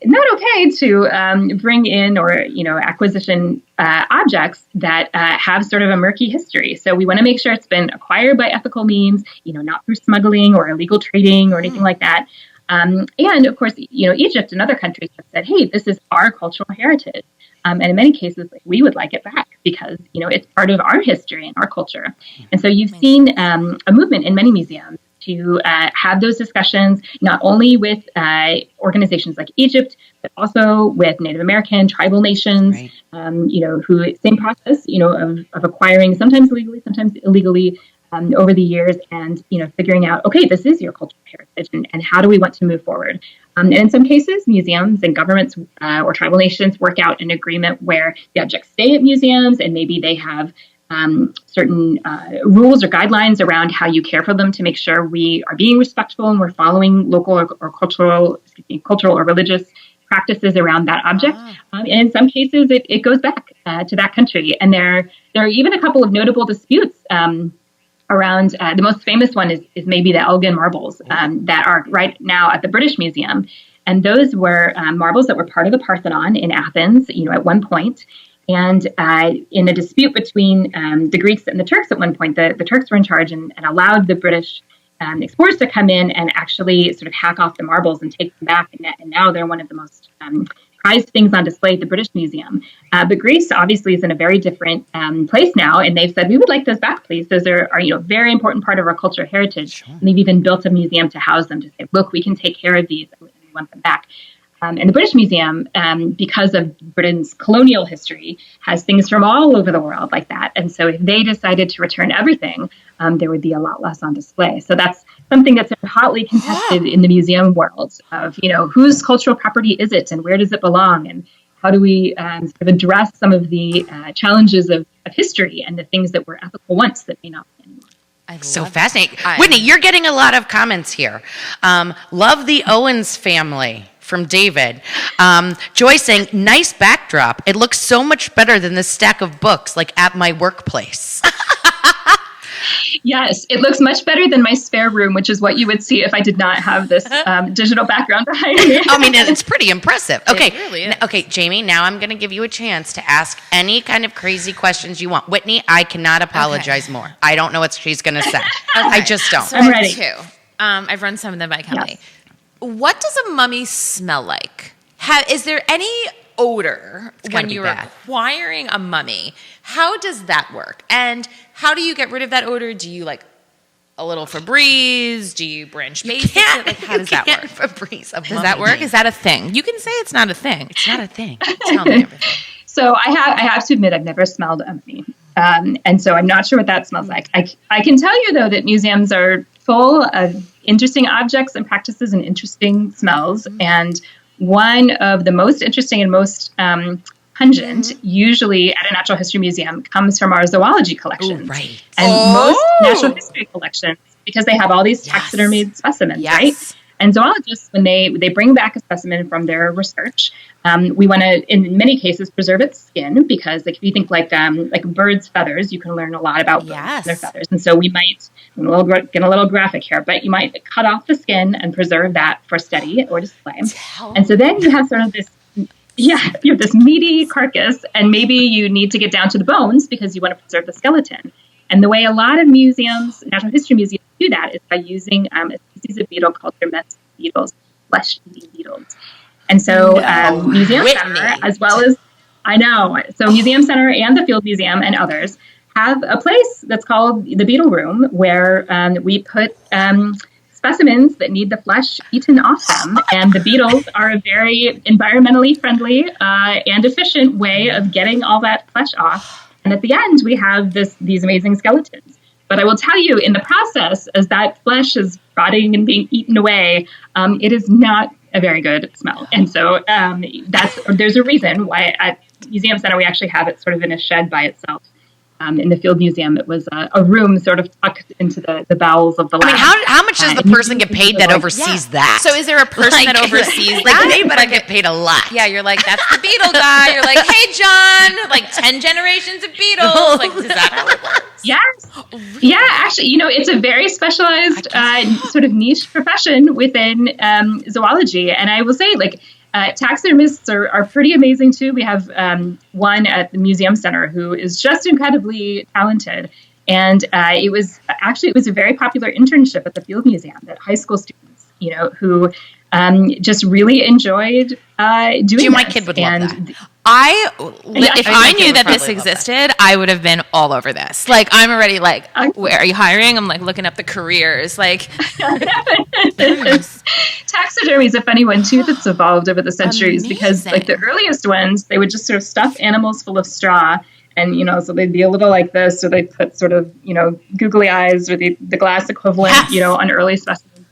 not okay to bring in or, acquisition objects that have sort of a murky history. So we want to make sure it's been acquired by ethical means, not through smuggling or illegal trading or anything like that. And of course, Egypt and other countries have said, hey, this is our cultural heritage. And in many cases, we would like it back because, it's part of our history and our culture. And so you've seen a movement in many museums to have those discussions, not only with organizations like Egypt, but also with Native American tribal nations, who same process, of acquiring sometimes legally, sometimes illegally over the years, and figuring out, okay, this is your cultural heritage, and how do we want to move forward? And in some cases, museums and governments or tribal nations work out an agreement where the objects stay at museums, and maybe they have certain rules or guidelines around how you care for them to make sure we are being respectful and we're following local or cultural or religious practices around that object. And in some cases, it goes back to that country. And there are even a couple of notable disputes around the most famous one is maybe the Elgin marbles that are right now at the British Museum. And those were marbles that were part of the Parthenon in Athens, at one point. And in a dispute between the Greeks and the Turks at one point, the Turks were in charge and allowed the British explorers to come in and actually sort of hack off the marbles and take them back. And now they're one of the most prized things on display at the British Museum. But Greece obviously is in a very different place now. And they've said, we would like those back, please. Those are a very important part of our cultural heritage. Sure. And they've even built a museum to house them to say, look, we can take care of these and we want them back. And the British Museum, because of Britain's colonial history, has things from all over the world like that. And so if they decided to return everything, there would be a lot less on display. So that's something that's hotly contested in the museum world of, whose cultural property is it and where does it belong? And how do we sort of address some of the challenges of history and the things that were ethical once that may not be anymore? So fascinating. Whitney, you're getting a lot of comments here. Love the Owens family. From David. Joy saying, nice backdrop. It looks so much better than this stack of books, like at my workplace. Yes, it looks much better than my spare room, which is what you would see if I did not have this digital background behind me. I mean, it's pretty impressive. Okay, it really is. Okay, Jamie, now I'm going to give you a chance to ask any kind of crazy questions you want. Whitney, I cannot apologize more. I don't know what she's going to say. I just don't. So I'm ready. Two. I've run some of them by Kelly. Yes. What does a mummy smell like? Is there any odor when you're acquiring a mummy? How does that work? And how do you get rid of that odor? Do you like a little Febreze? Do you branch base? How does that work? Febreze. Does that work? Is that a thing? You can say it's not a thing. It's not a thing. Tell me everything. So I have to admit, I've never smelled a mummy. And so I'm not sure what that smells like. I can tell you, though, that museums are full of interesting objects and practices and interesting smells. Mm-hmm. And one of the most interesting and most pungent, usually at a natural history museum, comes from our zoology collections. Ooh, right. And most natural history collections, because they have all these taxidermied specimens, right? And zoologists, when they bring back a specimen from their research, we want to, in many cases, preserve its skin because, if you think like birds' feathers, you can learn a lot about birds and their feathers. And so we might get a little graphic here, but you might cut off the skin and preserve that for study or display. And so then you have sort of this. Yeah, you have this meaty carcass, and maybe you need to get down to the bones because you want to preserve the skeleton. And the way a lot of museums, natural history museums, do that is by using a species of beetle called domestic beetles, flesh-eating beetles. And so Museum Center, as well as, Museum Center and the Field Museum and others have a place that's called the Beetle Room where we put specimens that need the flesh eaten off them. And the beetles are a very environmentally friendly and efficient way of getting all that flesh off. And at the end, we have these amazing skeletons. But I will tell you, in the process, as that flesh is rotting and being eaten away, it is not a very good smell. And so there's a reason why at Museum Center we actually have it sort of in a shed by itself. In the Field Museum, it was a room sort of tucked into the bowels of the lab. I mean, how much does the person get paid that oversees that? So is there a person that oversees that? They better get paid a lot. Yeah, you're like, that's the beetle guy. You're like, hey, John, like 10 generations of beetles. Like, is that how it works? Yes. Yeah, actually, it's a very specialized sort of niche profession within zoology. And I will say, taxidermists are pretty amazing too. We have one at the Museum Center who is just incredibly talented. And it was a very popular internship at the Field Museum that high school students who just really enjoyed doing this. My kid would love that. If I knew that this existed, I would have been all over this. Like, I'm already like, where are you hiring? I'm like looking up the careers. Like, taxidermy is a funny one too that's evolved over the centuries. Amazing. Because like the earliest ones, they would just sort of stuff animals full of straw. And, so they'd be a little like this, or they'd put sort of, googly eyes or the glass equivalent, on early specimens.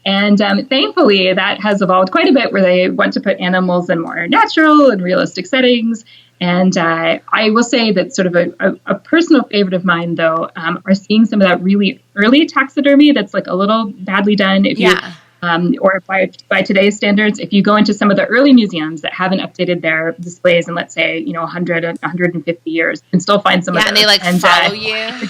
And thankfully, that has evolved quite a bit where they want to put animals in more natural and realistic settings. And I will say that sort of a personal favorite of mine, though, are seeing some of that really early taxidermy that's like a little badly done. If you, or by today's standards, if you go into some of the early museums that haven't updated their displays in, let's say, 100 and 150 years, you can still find some of those. And they like follow you.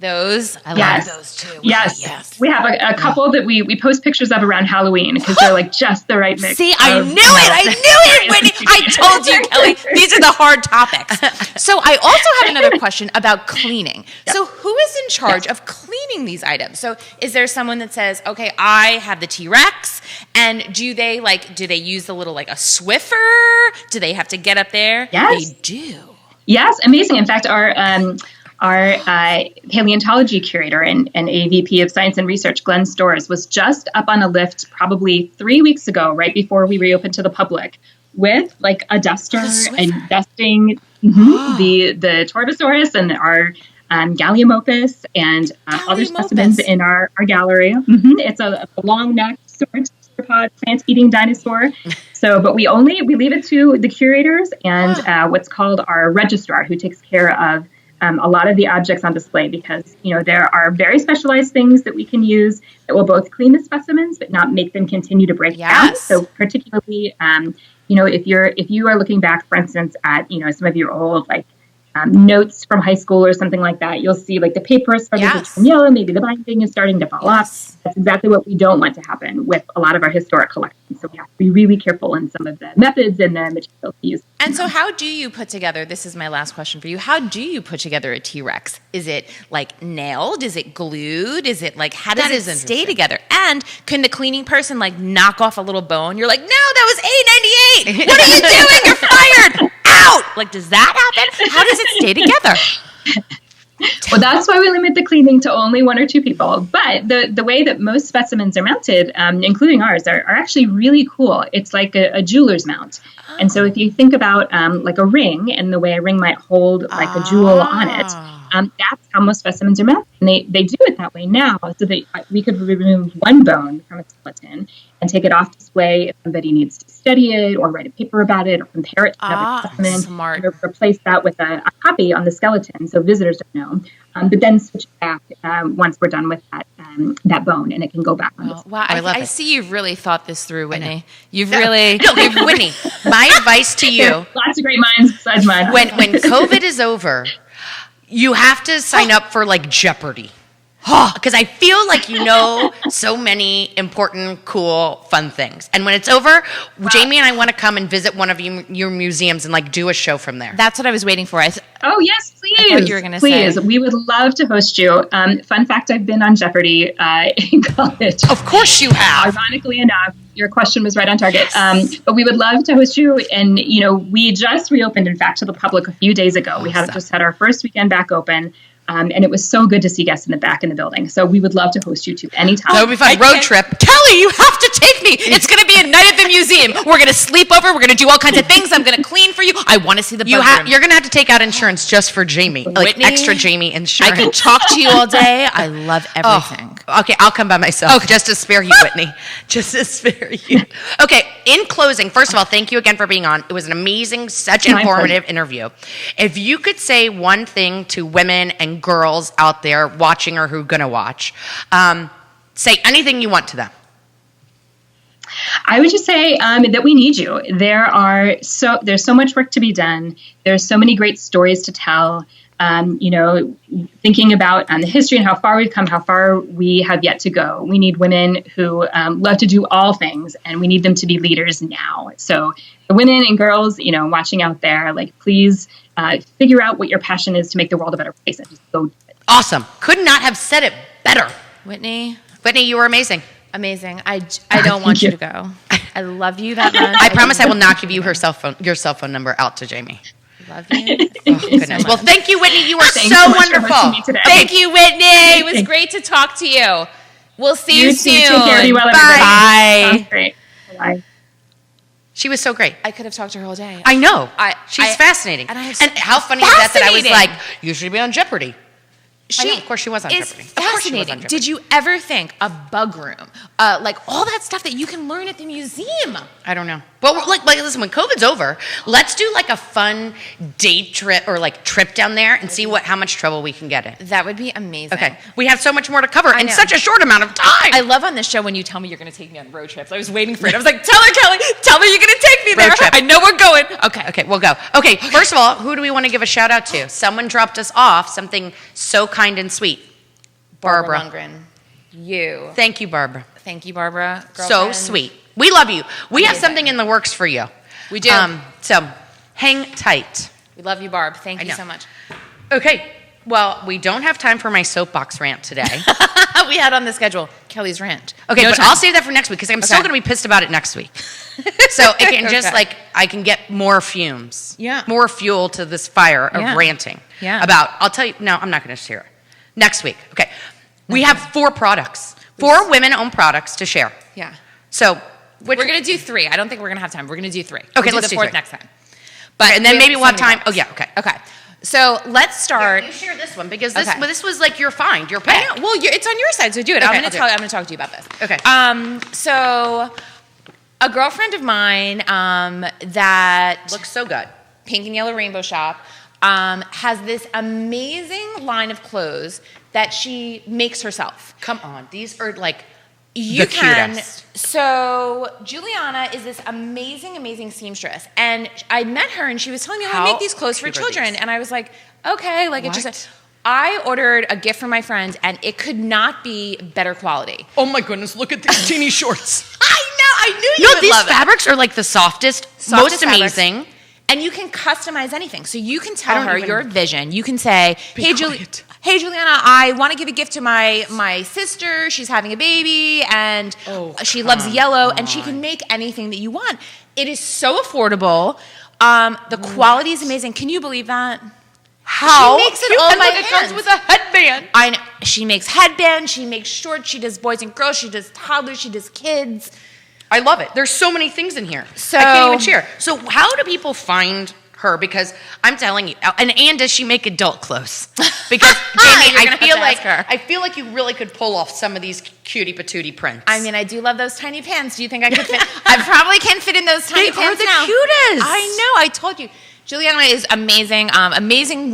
Those, I love those too. Yes. We have a couple that we post pictures of around Halloween because they're like just the right mix. See, I knew it, Whitney. I told you, Kelly. These are the hard topics. So I also have another question about cleaning. Yep. So who is in charge of cleaning these items? So is there someone that says, okay, I have the T-Rex, and do they use the little like a Swiffer? Do they have to get up there? Yes. They do. Yes, amazing. In fact, our paleontology curator and AVP of Science and Research, Glenn Storrs, was just up on a lift probably 3 weeks ago, right before we reopened to the public, with like a duster and dusting the Torvosaurus and our Gallimiopus and other specimens in our gallery. It's a long-necked sauropod plant-eating dinosaur. So, but we leave it to the curators and what's called our registrar, who takes care of a lot of the objects on display, because there are very specialized things that we can use that will both clean the specimens but not make them continue to break down. So particularly, if you are looking back, for instance, at some of your old notes from high school or something like that, you'll see like the paper is starting to turn yellow, maybe the binding is starting to fall off. That's exactly what we don't want to happen with a lot of our historic collections. So we have to be really careful in some of the methods and the materials we use. And so how do you put together, this is my last question for you, how do you put together a T-Rex? Is it like nailed? Is it glued? Is it like, how does it stay together? And can the cleaning person like knock off a little bone? You're like, no, that was $8.98. What are you doing? You're fired. Out. Like, does that happen? How does it stay together? Well, that's why we limit the cleaning to only 1 or 2 people. But the way that most specimens are mounted, including ours, are actually really cool. It's like a jeweler's mount. And so if you think about like a ring and the way a ring might hold like a jewel on it, that's how most specimens are mounted. And they do it that way now so that we could remove one bone from a skeleton and take it off display if somebody needs to study it or write a paper about it or compare it to another specimen. Smart. Or replace that with a copy on the skeleton so visitors don't know. But then switch it back once we're done with that bone, and it can go back on display. Wow, I see you've really thought this through, Whitney. You've really... Whitney, my advice to you... Lots of great minds besides mine. When COVID is over, you have to sign up for like Jeopardy. Because I feel like so many important, cool, fun things. And when it's over, Jamie and I want to come and visit one of your museums and like do a show from there. That's what I was waiting for. Oh, yes, please. I thought you were going to say. Please. We would love to host you. Fun fact, I've been on Jeopardy in college. Of course you have. Ironically enough, your question was right on target. But we would love to host you. And, we just reopened, in fact, to the public a few days ago. We just had our first weekend back open. And it was so good to see guests in the back in the building. So we would love to host you too anytime. That would be fun. Road trip. Kelly, you have to take me. It's going to be a night at the museum. We're going to sleep over. We're going to do all kinds of things. I'm going to clean for you. I want to see the bug room. You're going to have to take out insurance just for Jamie. Like Whitney, extra Jamie insurance. I can talk to you all day. I love everything. Okay, I'll come by myself just to spare you, Whitney. Just to spare you. Okay, in closing, first of all, thank you again for being on. It was an amazing, such informative interview. If you could say one thing to women and girls out there watching or who are going to watch, say anything you want to them. I would just say that we need you. There's so much work to be done. There's so many great stories to tell. Thinking about the history and how far we've come, how far we have yet to go. We need women who love to do all things, and we need them to be leaders now. So the women and girls, watching out there, please figure out what your passion is to make the world a better place and just go do it. Awesome. Could not have said it better. Whitney, you were amazing. Amazing. I don't want you to go. I love you that much. I promise I will not give you your cell phone number out to Jamie. Love you. Oh, goodness. Well, thank you, Whitney. You are Thanks so so much for hosting wonderful. me today. Thank you, Whitney. It was great to talk to you. We'll see you soon. Take care. Be well, everybody. Bye. Sounds great. Bye. She was so great. I could have talked to her all day. I know. She's I- fascinating. and And how funny is that I was Fascinating. like, you should be on Jeopardy. I know, She of course she was on is Jeopardy. Of course she was on fascinating. Jeopardy. Did you ever think a bug room, like all that stuff that you can learn at the museum? I don't know. But like, listen, when COVID's over, let's do like a fun day trip or like trip down there and see how much trouble we can get in. That would be amazing. Okay. We have so much more to cover in know. such a short amount of time. I love on this show when you tell me you're going to take me on road trips. I was waiting for it. I was like, tell her, Kelly, tell me you're going to take me there. trip. I know we're going. Okay, we'll go. Okay, first of all, who do we want to give a shout out to? Someone dropped us off something so kind and sweet. Barbara. Lundgren. You. Thank you, Barbara. Thank you, Barbara. So Girlfriend. sweet. We love you. We have Amazing. something in the works for you. We do. So hang tight. We love you, Barb. Thank you know. so much. Okay. Well, we don't have time for my soapbox rant today. We had on the schedule Kelly's rant. Okay, No but time. I'll save that for next week because I'm still Okay. going to be pissed about it next week. So it can just Okay. I can get more fumes. Yeah. More fuel to this fire of Yeah. ranting. Yeah. About, I'll tell you, no, I'm not going to share it. Next week. Okay. We have 4 products, 4 women-owned products to share. Yeah. So, We're going to do 3. I don't think we're going to have time. We're going to do 3. Okay, We'll let's do do the 4th 3. next time. But and then we maybe we'll have so many time. Oh, products. yeah, okay. Okay. So let's start. You share this one because Okay. this was like your find, your pick. I know. Well, it's on your side, so do it. Okay, I'm I'll do it. going to talk to you about this. Okay. So a girlfriend of mine that Looks so good. Pink and Yellow Rainbow Shop has this amazing line of clothes that she makes herself. Come on. These are like You the can. cutest. So Juliana is this amazing seamstress, and I met her, and she was telling me, How I make these clothes for cute are children, these? and I was like, okay, like it What? just. I ordered a gift for my friend, and it could not be better quality. Oh my goodness, look at these teeny shorts. I knew you No, would these love it. fabrics are like the softest most Softest fabrics. amazing. And you can customize anything. So you can I tell don't her even- your vision. You can say, Be hey, quiet. Hey, Juliana, I want to give a gift to my sister. She's having a baby, and she loves yellow, and she can make anything that you want. It is so affordable. The quality is amazing. Can you believe that? How? She makes it cute. all And by look, it comes hand. with a headband. I know. She makes headbands. She makes shorts. She does boys and girls. She does toddlers. She does kids. I love it. There's so many things in here. So- I can't even share. So how do people find her? Because I'm telling you, and does she make adult clothes? Because Jamie, You're gonna have to ask her. I feel like you really could pull off some of these cutie patootie prints. I mean, I do love those tiny pants. Do you think I could fit? I probably can fit in those tiny They are pants the now. cutest. I know. I told you. Juliana is amazing, amazing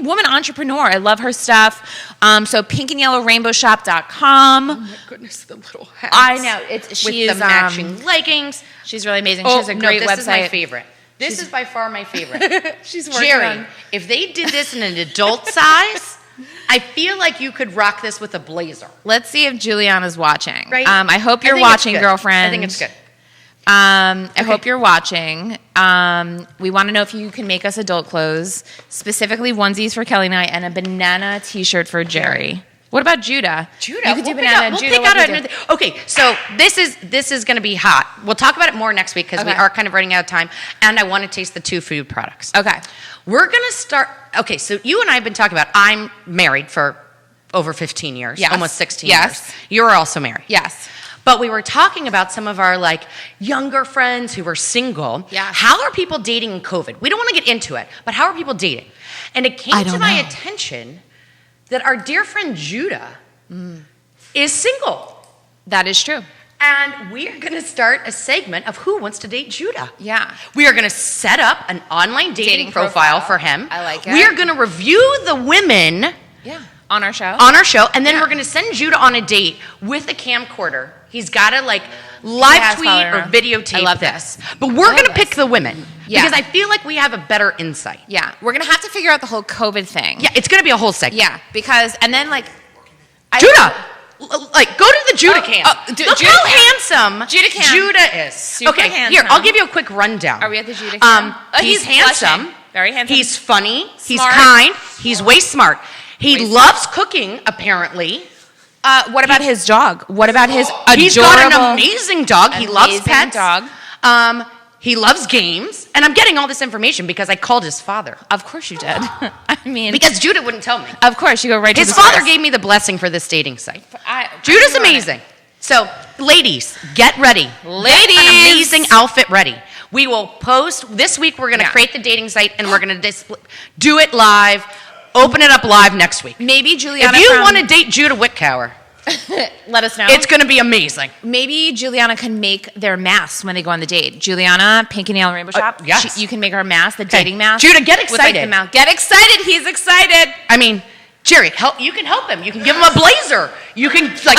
woman entrepreneur. I love her stuff. So pinkandyellowrainbowshop.com. oh my goodness, the little hats. I know. With She the is matching leggings. She's really amazing. Oh, she has a great this website. is my favorite. This is by far my favorite. She's working Jerry, on- if they did this in an adult size, I feel like you could rock this with a blazer. Let's see if Juliana's watching. Right? I hope I you're think it's watching, good. girlfriend. I think it's good. I hope you're watching. We want to know if you can make us adult clothes, specifically onesies for Kelly and I, and a banana T-shirt for Jerry. What about Judah? Judah, You could do we'll banana. We'll Judah, pick what out do you another. do? Okay, so this is going to be hot. We'll talk about it more next week because we Okay. are kind of running out of time, and I want to taste the 2 food products. Okay. We're going to start. Okay, so you and I have been talking about. I'm married for over 15 years, Yes. almost 16 Yes. years. You're also married. Yes. But we were talking about some of our like younger friends who were single. Yeah. How are people dating in COVID? We don't want to get into it, but how are people dating? And it came I to don't my know. attention that our dear friend Judah is single. That is true. And we are going to start a segment of Who Wants to Date Judah. Yeah. We are going to set up an online dating profile for him. I like it. We are going to review the women Yeah. On our show. on our show, and then Yeah. we're going to send Judah on a date with a camcorder. He's got to like live has tweet followed or her. videotape I love this. this. But we're love going to this. pick the women Yeah. because I feel like we have a better insight. Yeah. We're going to have to figure out the whole COVID thing. Yeah, it's going to be a whole segment. Yeah. Because, and then like. Judah, like go to the Judah cam. oh, Look Judah how cam. handsome Judah cam. Judah is. Super okay, handsome. here I'll give you a quick rundown. Are we at the Judah cam? He's He's handsome. blushing. Very handsome. He's funny. He's Smart. kind. He's way smart. He Way loves cooking, apparently. What about his dog? What about his adorable... He's got an amazing dog. He loves amazing pets. dog. He loves games. And I'm getting all this information because I called his father. Of course you did. I mean... Because Judah wouldn't tell me. Of course, you go right to His the father source. gave me the blessing for this dating site. I Judah's amazing. So, ladies, get ready. Ladies. Get an amazing outfit ready. We will post, this week we're going to Yeah. create the dating site and we're going to do it live, open it up live next week. Maybe Juliana If you from- want to date Judah Whitcower, let us know. it's going to be amazing. Maybe Juliana can make their masks when they go on the date. Juliana, Pink and Nail Rainbow Shop. yes. You can make our mask, the dating mask. Judah, get with, like, the excited. mouth. Get excited. He's excited. I mean, Jerry, you can help him. You can give him a blazer. You can, like,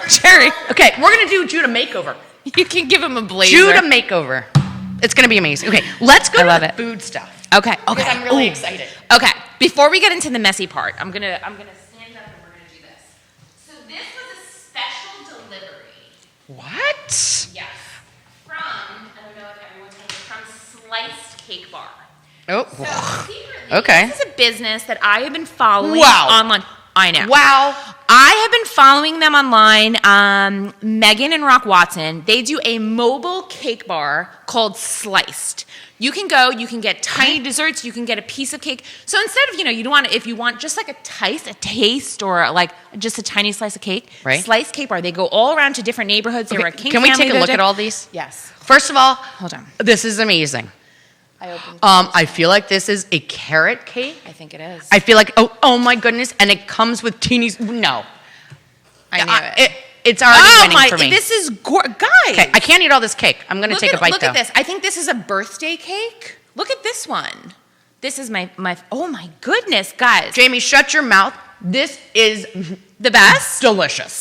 Jerry. okay, we're going to do Judah makeover. You can give him a blazer. Judah makeover. It's going to be amazing. Okay, let's go I to love the it. food stuff. Okay. Because I'm really excited. Okay. Before we get into the messy part, I'm gonna stand up and we're gonna do this. So this was a special delivery. What? Yes. From, I don't know if everyone's heard of it, from Sliced Cake Bar. Oh, So secretly, okay. this is a business that I have been following Wow. online. I know. Wow. I have been following them online. Megan and Rock Watson, they do a mobile cake bar called Sliced. You can go, you can get tiny desserts, you can get a piece of cake. So instead of, you don't want to, if you want just like a taste or like just a tiny slice of cake, Right. Sliced Cake Bar, they go all around to different neighborhoods. They were a King Can we family take a look that at did- all these? Yes. First of all, Hold on. this is amazing. I opened I feel like this is a carrot cake. I think it is. I feel like, oh my goodness, and it comes with teenies. No. I knew it. It's already winning for me. This is guys. Okay, I can't eat all this cake. I'm going to take a bite, Look though. at this. I think this is a birthday cake. Look at this one. This is my oh my goodness, guys. Jamie, shut your mouth. This is The best. delicious.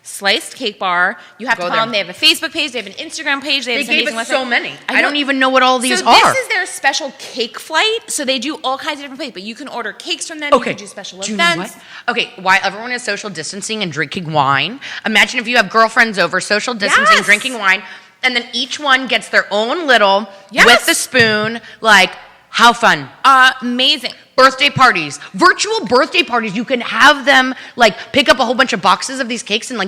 Sliced Cake Bar. You have Go to follow there. them. They have a Facebook page. They have an Instagram page. They have They this gave amazing us website. so many. I I don't know. even know what all these so are. this is their special cake flight. So they do all kinds of different places, but you can order cakes from them. Okay. You can do special Do you know events. what? Okay, why everyone is social distancing and drinking wine. Imagine if you have girlfriends over, social distancing, Yes. drinking wine, and then each one gets their own little Yes. with the spoon. Like, how fun. Amazing. Birthday parties, virtual birthday parties. You can have them like pick up a whole bunch of boxes of these cakes and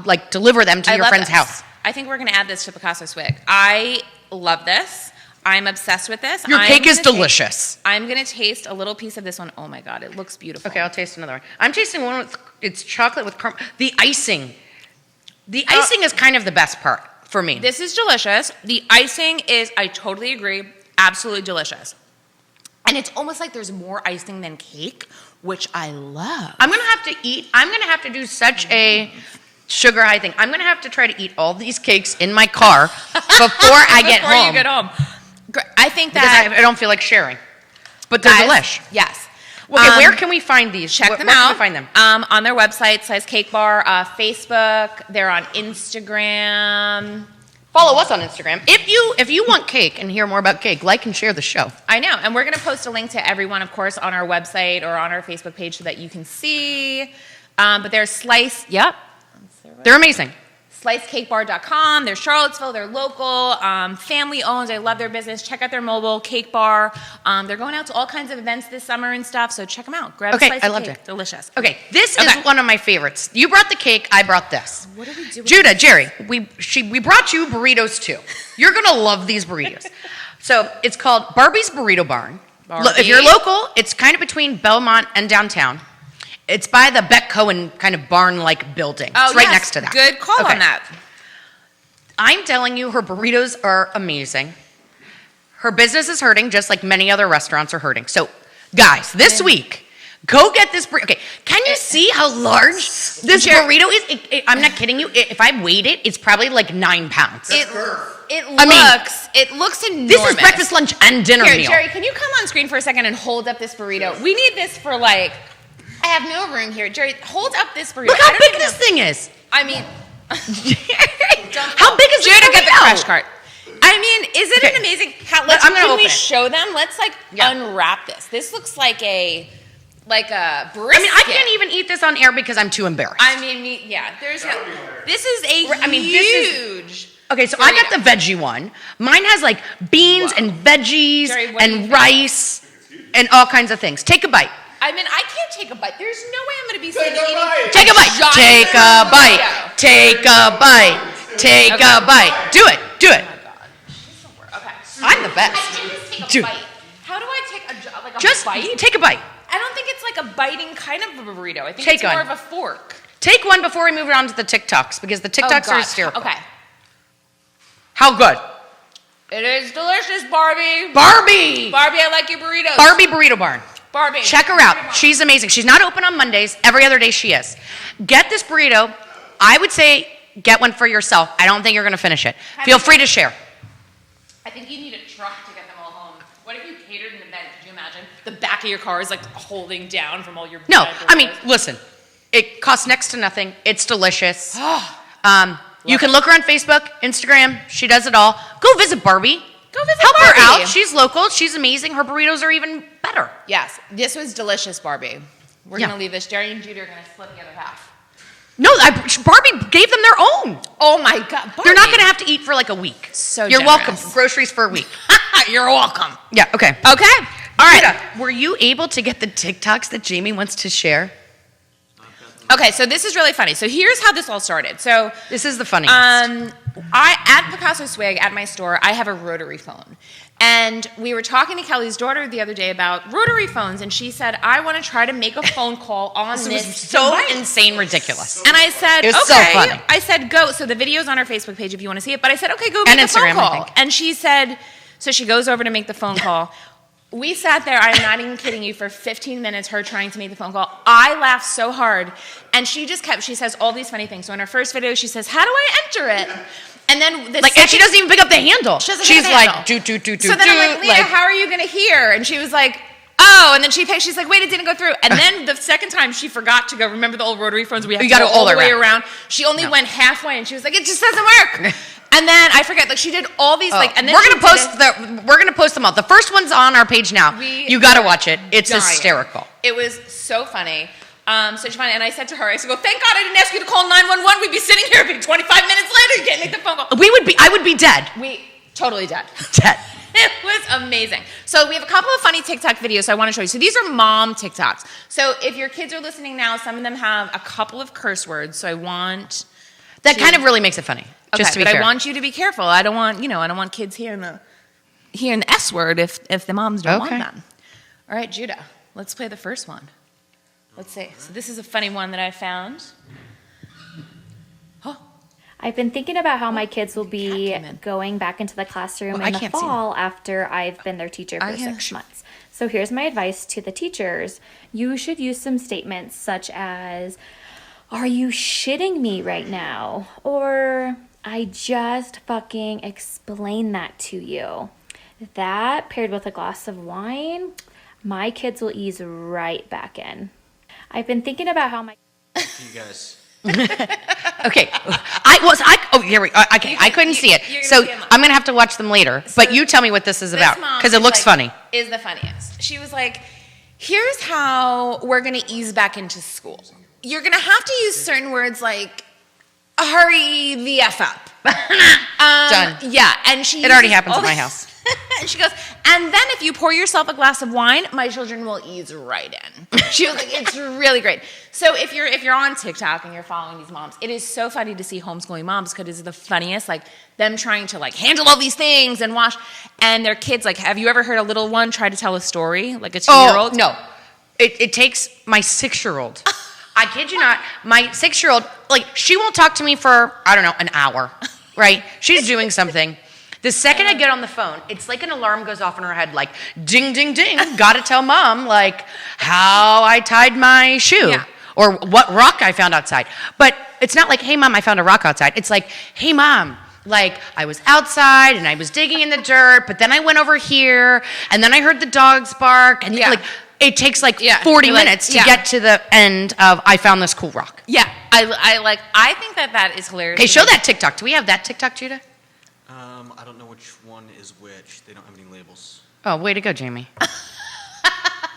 like deliver them to I your love friend's this. house. I think we're going to add this to Picasso Swig. I love this. I'm obsessed with this. Your I'm cake is gonna taste- delicious. I'm going to taste a little piece of this one. Oh my God, it looks beautiful. Okay, I'll taste another one. I'm tasting one with it's chocolate with caramel. The icing. The icing is kind of the best part for me. This is delicious. The icing is, I totally agree, absolutely delicious. And it's almost like there's more icing than cake, which I love. I'm gonna have to do such a sugar high thing. I'm gonna have to try to eat all these cakes in my car before I get Before home. you get home. I think Because that... I don't feel like sharing. But they're guys, delish. Yes. Okay, where can we find these? Check Where them can out. we find them? On their website, Slice Cake Bar, Facebook. They're on Instagram. Follow us on Instagram. If you want cake and hear more about cake, like and share the show. I know. And we're going to post a link to everyone, of course, on our website or on our Facebook page so that you can see. But they're Yep. They're amazing. SliceCakeBar.com. They're Charlottesville. They're local. Family owned. I love their business. Check out their mobile cake bar. They're going out to all kinds of events this summer and stuff. So check them out. Grab Okay, a slice I of loved cake. it. Delicious. Okay, this Okay. is one of my favorites. You brought the cake, I brought this. What do we do? Judah, Jerry, we brought you burritos too. You're gonna love these burritos. So it's called Barbie's Burrito Barn. Barbie. If you're local, it's kind of between Belmont and downtown. It's by the Beck Cohen kind of barn-like building. Oh, it's right yes. next to that. Good call Okay. on that. I'm telling you, her burritos are amazing. Her business is hurting just like many other restaurants are hurting. So, guys, this week, go get this burrito. Okay, can you see how large this burrito is? I'm not kidding you. If I weighed it, it's probably like 9 pounds. It mean, looks enormous. This is breakfast, lunch, and dinner Here, meal. Jerry, can you come on screen for a second and hold up this burrito? We need this for like, I have no room here. Jerry, hold up this burrito. Look how big this thing is. I mean, How big is this Judah, get the burrito? crash cart. I mean, isn't Okay. it amazing? I'm gonna Can open we it. show them? Let's like Yeah. unwrap this. This looks like a brisket. I mean, I can't even eat this on air because I'm too embarrassed. This is a I mean, this is- huge. Okay, so I got the veggie one. Mine has like beans and veggies Jerry, what do you and think? rice and all kinds of things. Take a bite. I mean, I can't take a bite. There's no way I'm going to be sitting eating. Take a bite. Take a bite. Take a bite. Take a bite. Do it. Do it. Oh my God. This will work. Okay. I'm the best. I can just take a Dude. bite. How do I take a Just bite? take a bite. I don't think it's like a biting kind of a burrito. I think Take it's more one. of a fork. Take one before we move on to the TikToks because the TikToks are hysterical. Okay. How good? It is delicious, Barbie. Barbie. Barbie, I like your burritos. Barbie Burrito Barn. Barbie. Check her out. She's amazing. She's not open on Mondays. Every other day she is. Get this burrito. I would say get one for yourself. I don't think you're going to finish it. Feel free to share. I think you need a truck to get them all home. What if you catered an event? Could you imagine? The back of your car is like holding down from all your No, bad I mean, burritos. listen. It costs next to nothing. It's delicious. You can look her on Facebook, Instagram. She does it all. Go visit Barbie. Go visit Help Barbie. her out. She's local. She's amazing. Her burritos are even better. Yes, this was delicious, Barbie. We're Yeah. going to leave this. Jerry and Jude are going to split the other half. No, Barbie gave them their own. Oh my God, Barbie. They're not going to have to eat for like a week. So You're generous. welcome. Groceries for a week. You're welcome. Yeah, okay. Okay. All right. Judah, were you able to get the TikToks that Jamie wants to share? Okay, so this is really funny. So here's how this all started. So This is the funniest. I at Picasso Swig at my store, I have a rotary phone. And we were talking to Kelly's daughter the other day about rotary phones, and she said, I want to try to make a phone call on This this was so device. insane ridiculous. And I said, It was okay. so funny. I said, go. So the video's on our Facebook page if you want to see it. But I said, okay, go And make a phone Instagram, I call. think. And she said, so she goes over to make the phone call. We sat there, I'm not even kidding you, for 15 minutes, her trying to make the phone call. I laughed so hard. And she says all these funny things. So in her first video, she says, how do I enter it? And then and she doesn't even pick up the handle. She doesn't She's pick up the like, handle. So then I'm like, Leah, how are you going to hear? And she was like, oh, and then she's like, wait, it didn't go through. And then the second time she forgot to go, remember the old rotary phones? We have to go all the way around. She only went halfway and she was like, it just doesn't work. And then I forget, like she did all these and then we're gonna post them all. The first one's on our page now. You gotta watch it. It's dying. hysterical. It was so funny. So funny. And I said to her, I said, well, thank God I didn't ask you to call 911. We'd be sitting here, it'd be 25 minutes later, you can't make the phone call. I would be dead. We totally dead. Dead. It was amazing. So we have a couple of funny TikTok videos so I want to show you. So these are mom TikToks. So if your kids are listening now, some of them have a couple of curse words. So I want That kind of really makes it funny. okay, Just to be but fair. I want you to be careful. I don't want kids hearing the S word if the moms don't want Okay. them. All right, Judah, let's play the first one. Let's see. So this is a funny one that I found. I've been thinking about how my kids will be came in. going back into the classroom I in the can't see fall after I've been their teacher for 6 months. So here's my advice to the teachers. You should use some statements such as, are you shitting me right now? Or, I just fucking explained that to you. That paired with a glass of wine, my kids will ease right back in. I've been thinking about how my... You guys. Okay. I couldn't see it. you're gonna So see them. I'm gonna have to watch them later. But you tell me what this is about. Because it looks funny. Is the funniest. She was like, here's how we're going to ease back into school. You're going to have to use certain words like, hurry the F up. Done. Yeah. And It already happens at my house. And she goes, and then if you pour yourself a glass of wine, my children will ease right in. She was like, it's really great. So if you're on TikTok and you're following these moms, it is so funny to see homeschooling moms because it's the funniest, like them trying to like handle all these things and wash, and their kids, like, have you ever heard a little one try to tell a story, like a 2-year-old? Oh, no. It takes my 6-year-old. I kid you not. My 6-year-old, like, she won't talk to me for, I don't know, an hour, right? She's doing something. The second I get on the phone, it's like an alarm goes off in her head, like, ding, ding, ding. Gotta tell mom, like, how I tied my shoe. Yeah. Or what rock I found outside. But it's not like, hey, mom, I found a rock outside. It's like, hey, mom, like, I was outside and I was digging in the dirt, but then I went over here and then I heard the dogs bark. And Yeah. like, it takes like Yeah. 40 You're like, minutes to yeah. get to the end of I found this cool rock. Yeah. I think that is hilarious. Okay, show that TikTok. Do we have that TikTok, Judah? I don't know which one is which. They don't have any labels. Oh, way to go, Jamie.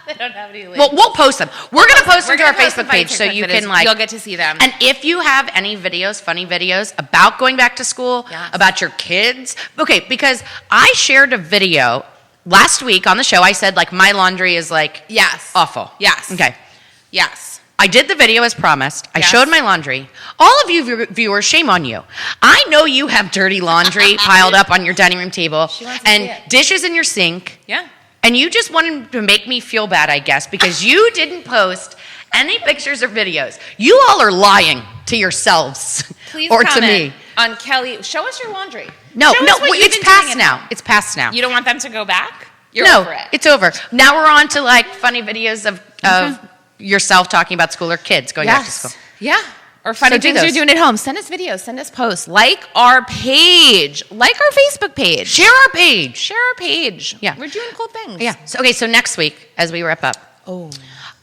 They don't have any Well, we'll post them. We're going to post them to our We're gonna post Facebook them by page so TikTok you videos. can like. You'll get to see them. And if you have any videos, funny videos about going back to school, Yes. about your kids, okay, because I shared a video last week on the show, I said, like, my laundry is, like, Yes. awful. Yes. Okay. Yes. I did the video as promised. I Yes. showed my laundry. All of you viewers, shame on you. I know you have dirty laundry piled up on your dining room table wants to see and it. dishes in your sink. Yeah. And you just wanted to make me feel bad, I guess, because you didn't post any pictures or videos. You all are lying to yourselves Please or to comment me. on Kelly. Show us your laundry. No, Show no, us what you've it's been doing past at now. home. It's past now. You don't want them to go back? You're no, over it. it's over. Now we're on to like funny videos of yourself talking about school or kids going back to school. Yeah. Or funny So do things you're those. doing at home. Send us videos. Send us posts. Like our page. Like our Facebook page. Share our page. Share our page. Yeah. We're doing cool things. Yeah. So next week, as we wrap up, Oh.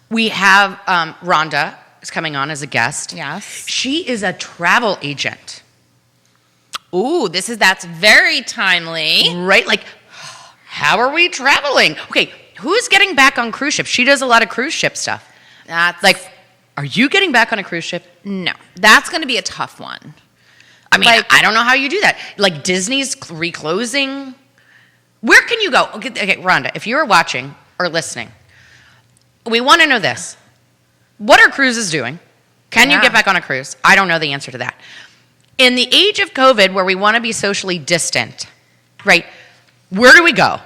we have Rhonda is coming on as a guest. Yes. She is a travel agent, Ooh, that's very timely. right? Like, how are we traveling? Okay, who's getting back on cruise ships? She does a lot of cruise ship stuff. That's Like, are you getting back on a cruise ship? no. That's going to be a tough one. I mean, Like- I don't know how you do that. Like Disney's reclosing. Where can you go? Okay, Rhonda, if you're watching or listening, we want to know this. What are cruises doing? Can you Yeah. get back on a cruise? I don't know the answer to that. In the age of COVID, where we want to be socially distant, right? Where do we go?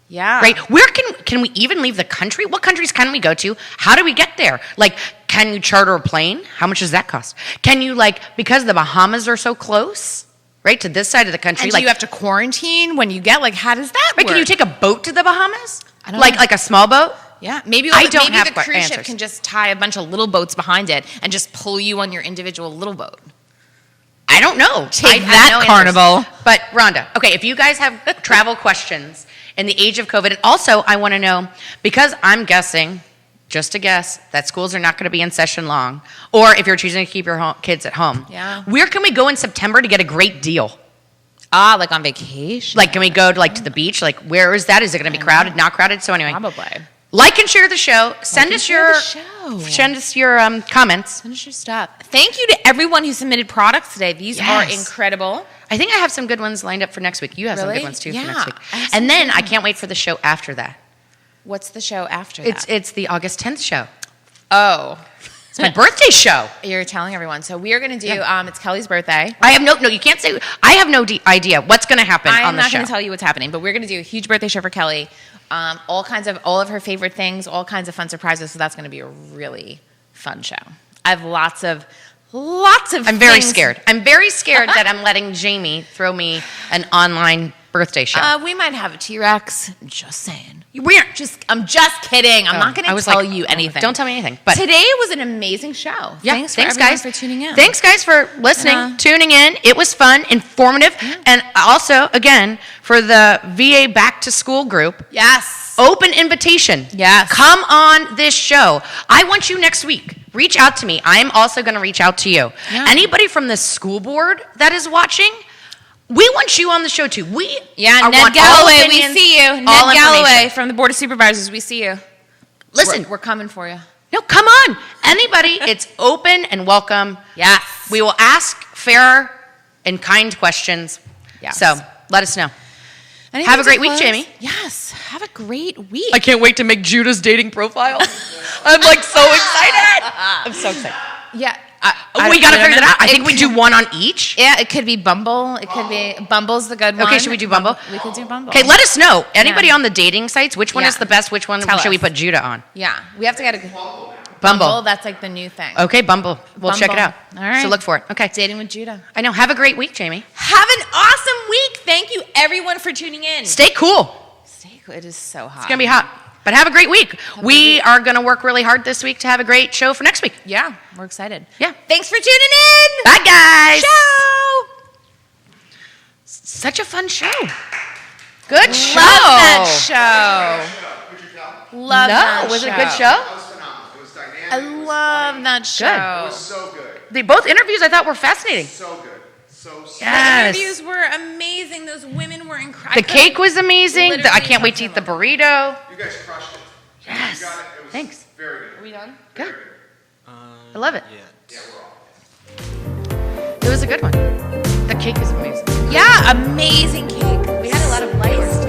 Yeah. Right? Where can we even leave the country? What countries can we go to? How do we get there? Like, can you charter a plane? How much does that cost? Can you, like, because the Bahamas are so close, right, to this side of the country, And do like, you have to quarantine when you get, like, how does that right, work? can you take a boat to the Bahamas? I don't like know. like a small boat? Yeah, maybe I don't maybe have the cruise ship answers. can just tie a bunch of little boats behind it and just pull you on your individual little boat. I don't know. Take I have that, no answers. Carnival. But Rhonda, okay, if you guys have travel questions in the age of COVID, and also I want to know, because I'm guessing, just a guess, that schools are not going to be in session long, or if you're choosing to keep your kids at home, Yeah. where can we go in September to get a great deal? Ah, like on vacation. Like, can we go to, like, to the beach? Like, where is that? Is it going to be crowded, not crowded? So anyway, Probably. like and share the show. Send us share your the show. send us your comments. Finish your stuff. Thank you to everyone who submitted products today. These are Yes. incredible. I think I have some good ones lined up for next week. You have some Really? good ones too Yeah, for next week. I have some And then good I can't wait for the show after that. What's the show after that? It's the August 10th show. Oh, It's my birthday show. you're telling everyone. So we are going to do, Yeah. it's Kelly's birthday. I have no, you can't say, I have no idea what's going to happen I'm on the not show. going to tell you what's happening, but we're going to do a huge birthday show for Kelly. All of her favorite things, all kinds of fun surprises. So that's going to be a really fun show. I have lots of. I'm very things. scared. I'm very scared that I'm letting Jamie throw me an online birthday show. We might have a TRex. Just saying. We're I'm just kidding. I'm not going I to was tell like, you anything. Don't tell me anything. But Today was an amazing show. yeah, Thanks thanks everyone guys for tuning in. Thanks guys for listening, Yeah. tuning in. It was fun, informative, and also again for the VA Back to School group. Yes. Open invitation. Yes. Come on this show. I want you next week. Reach out to me. I am also going to reach out to you. Yeah. Anybody from the school board that is watching, we want you on the show too. Yeah, want Ned all Galloway, we opinions, see you. all Ned Galloway information. from the Board of Supervisors, we see you. Listen, We're coming for you. no, come on. Anybody, it's open and welcome. Yes. We will ask fair and kind questions. Yes. So let us know. Anything Have a to great week, close? Jamie. Yes. Have a great week. I can't wait to make Judah's dating profile. I'm like so excited. I'm so excited. Yeah. We got to figure that out. I think we do one on each. Yeah, it could be Bumble. It could be Bumble's the good one. Okay, should we do Bumble? We could do Bumble. Okay, let us know. Anybody Yeah. on the dating sites, which one Yeah. is the best? Which one Tell should we us. put Judah on? Yeah, we have to get a Bumble. That's like the new thing. Okay, Bumble. We'll check it Bumble. out. All right. So look for it. Okay. Dating with Judah. I know. Have a great week, Jamie. Have an awesome week. Thank you, everyone, for tuning in. Stay cool. Stay cool. It is so hot. It's going to be hot. But have a great week. We are going to work really hard this week to have a great show for next week. Yeah, we're excited. Yeah. Thanks for tuning in. Bye, guys. Ciao. Such a fun show. Good show. Love that show. Love that No, was it a show. good show? That was phenomenal. It was dynamic. I It was love that show. It was so good. Both interviews I thought were fascinating. So good. So Yes. The interviews were amazing. Those women were incredible. The cake was amazing. I Literally can't wait to eat the burrito. You guys crushed it. Yes. You got it. It was Thanks. very good. Are we done? Good. I love it. Yeah. Yeah, we're all. It was a good one. The cake is amazing. Yeah, amazing cake. We had a lot of lights.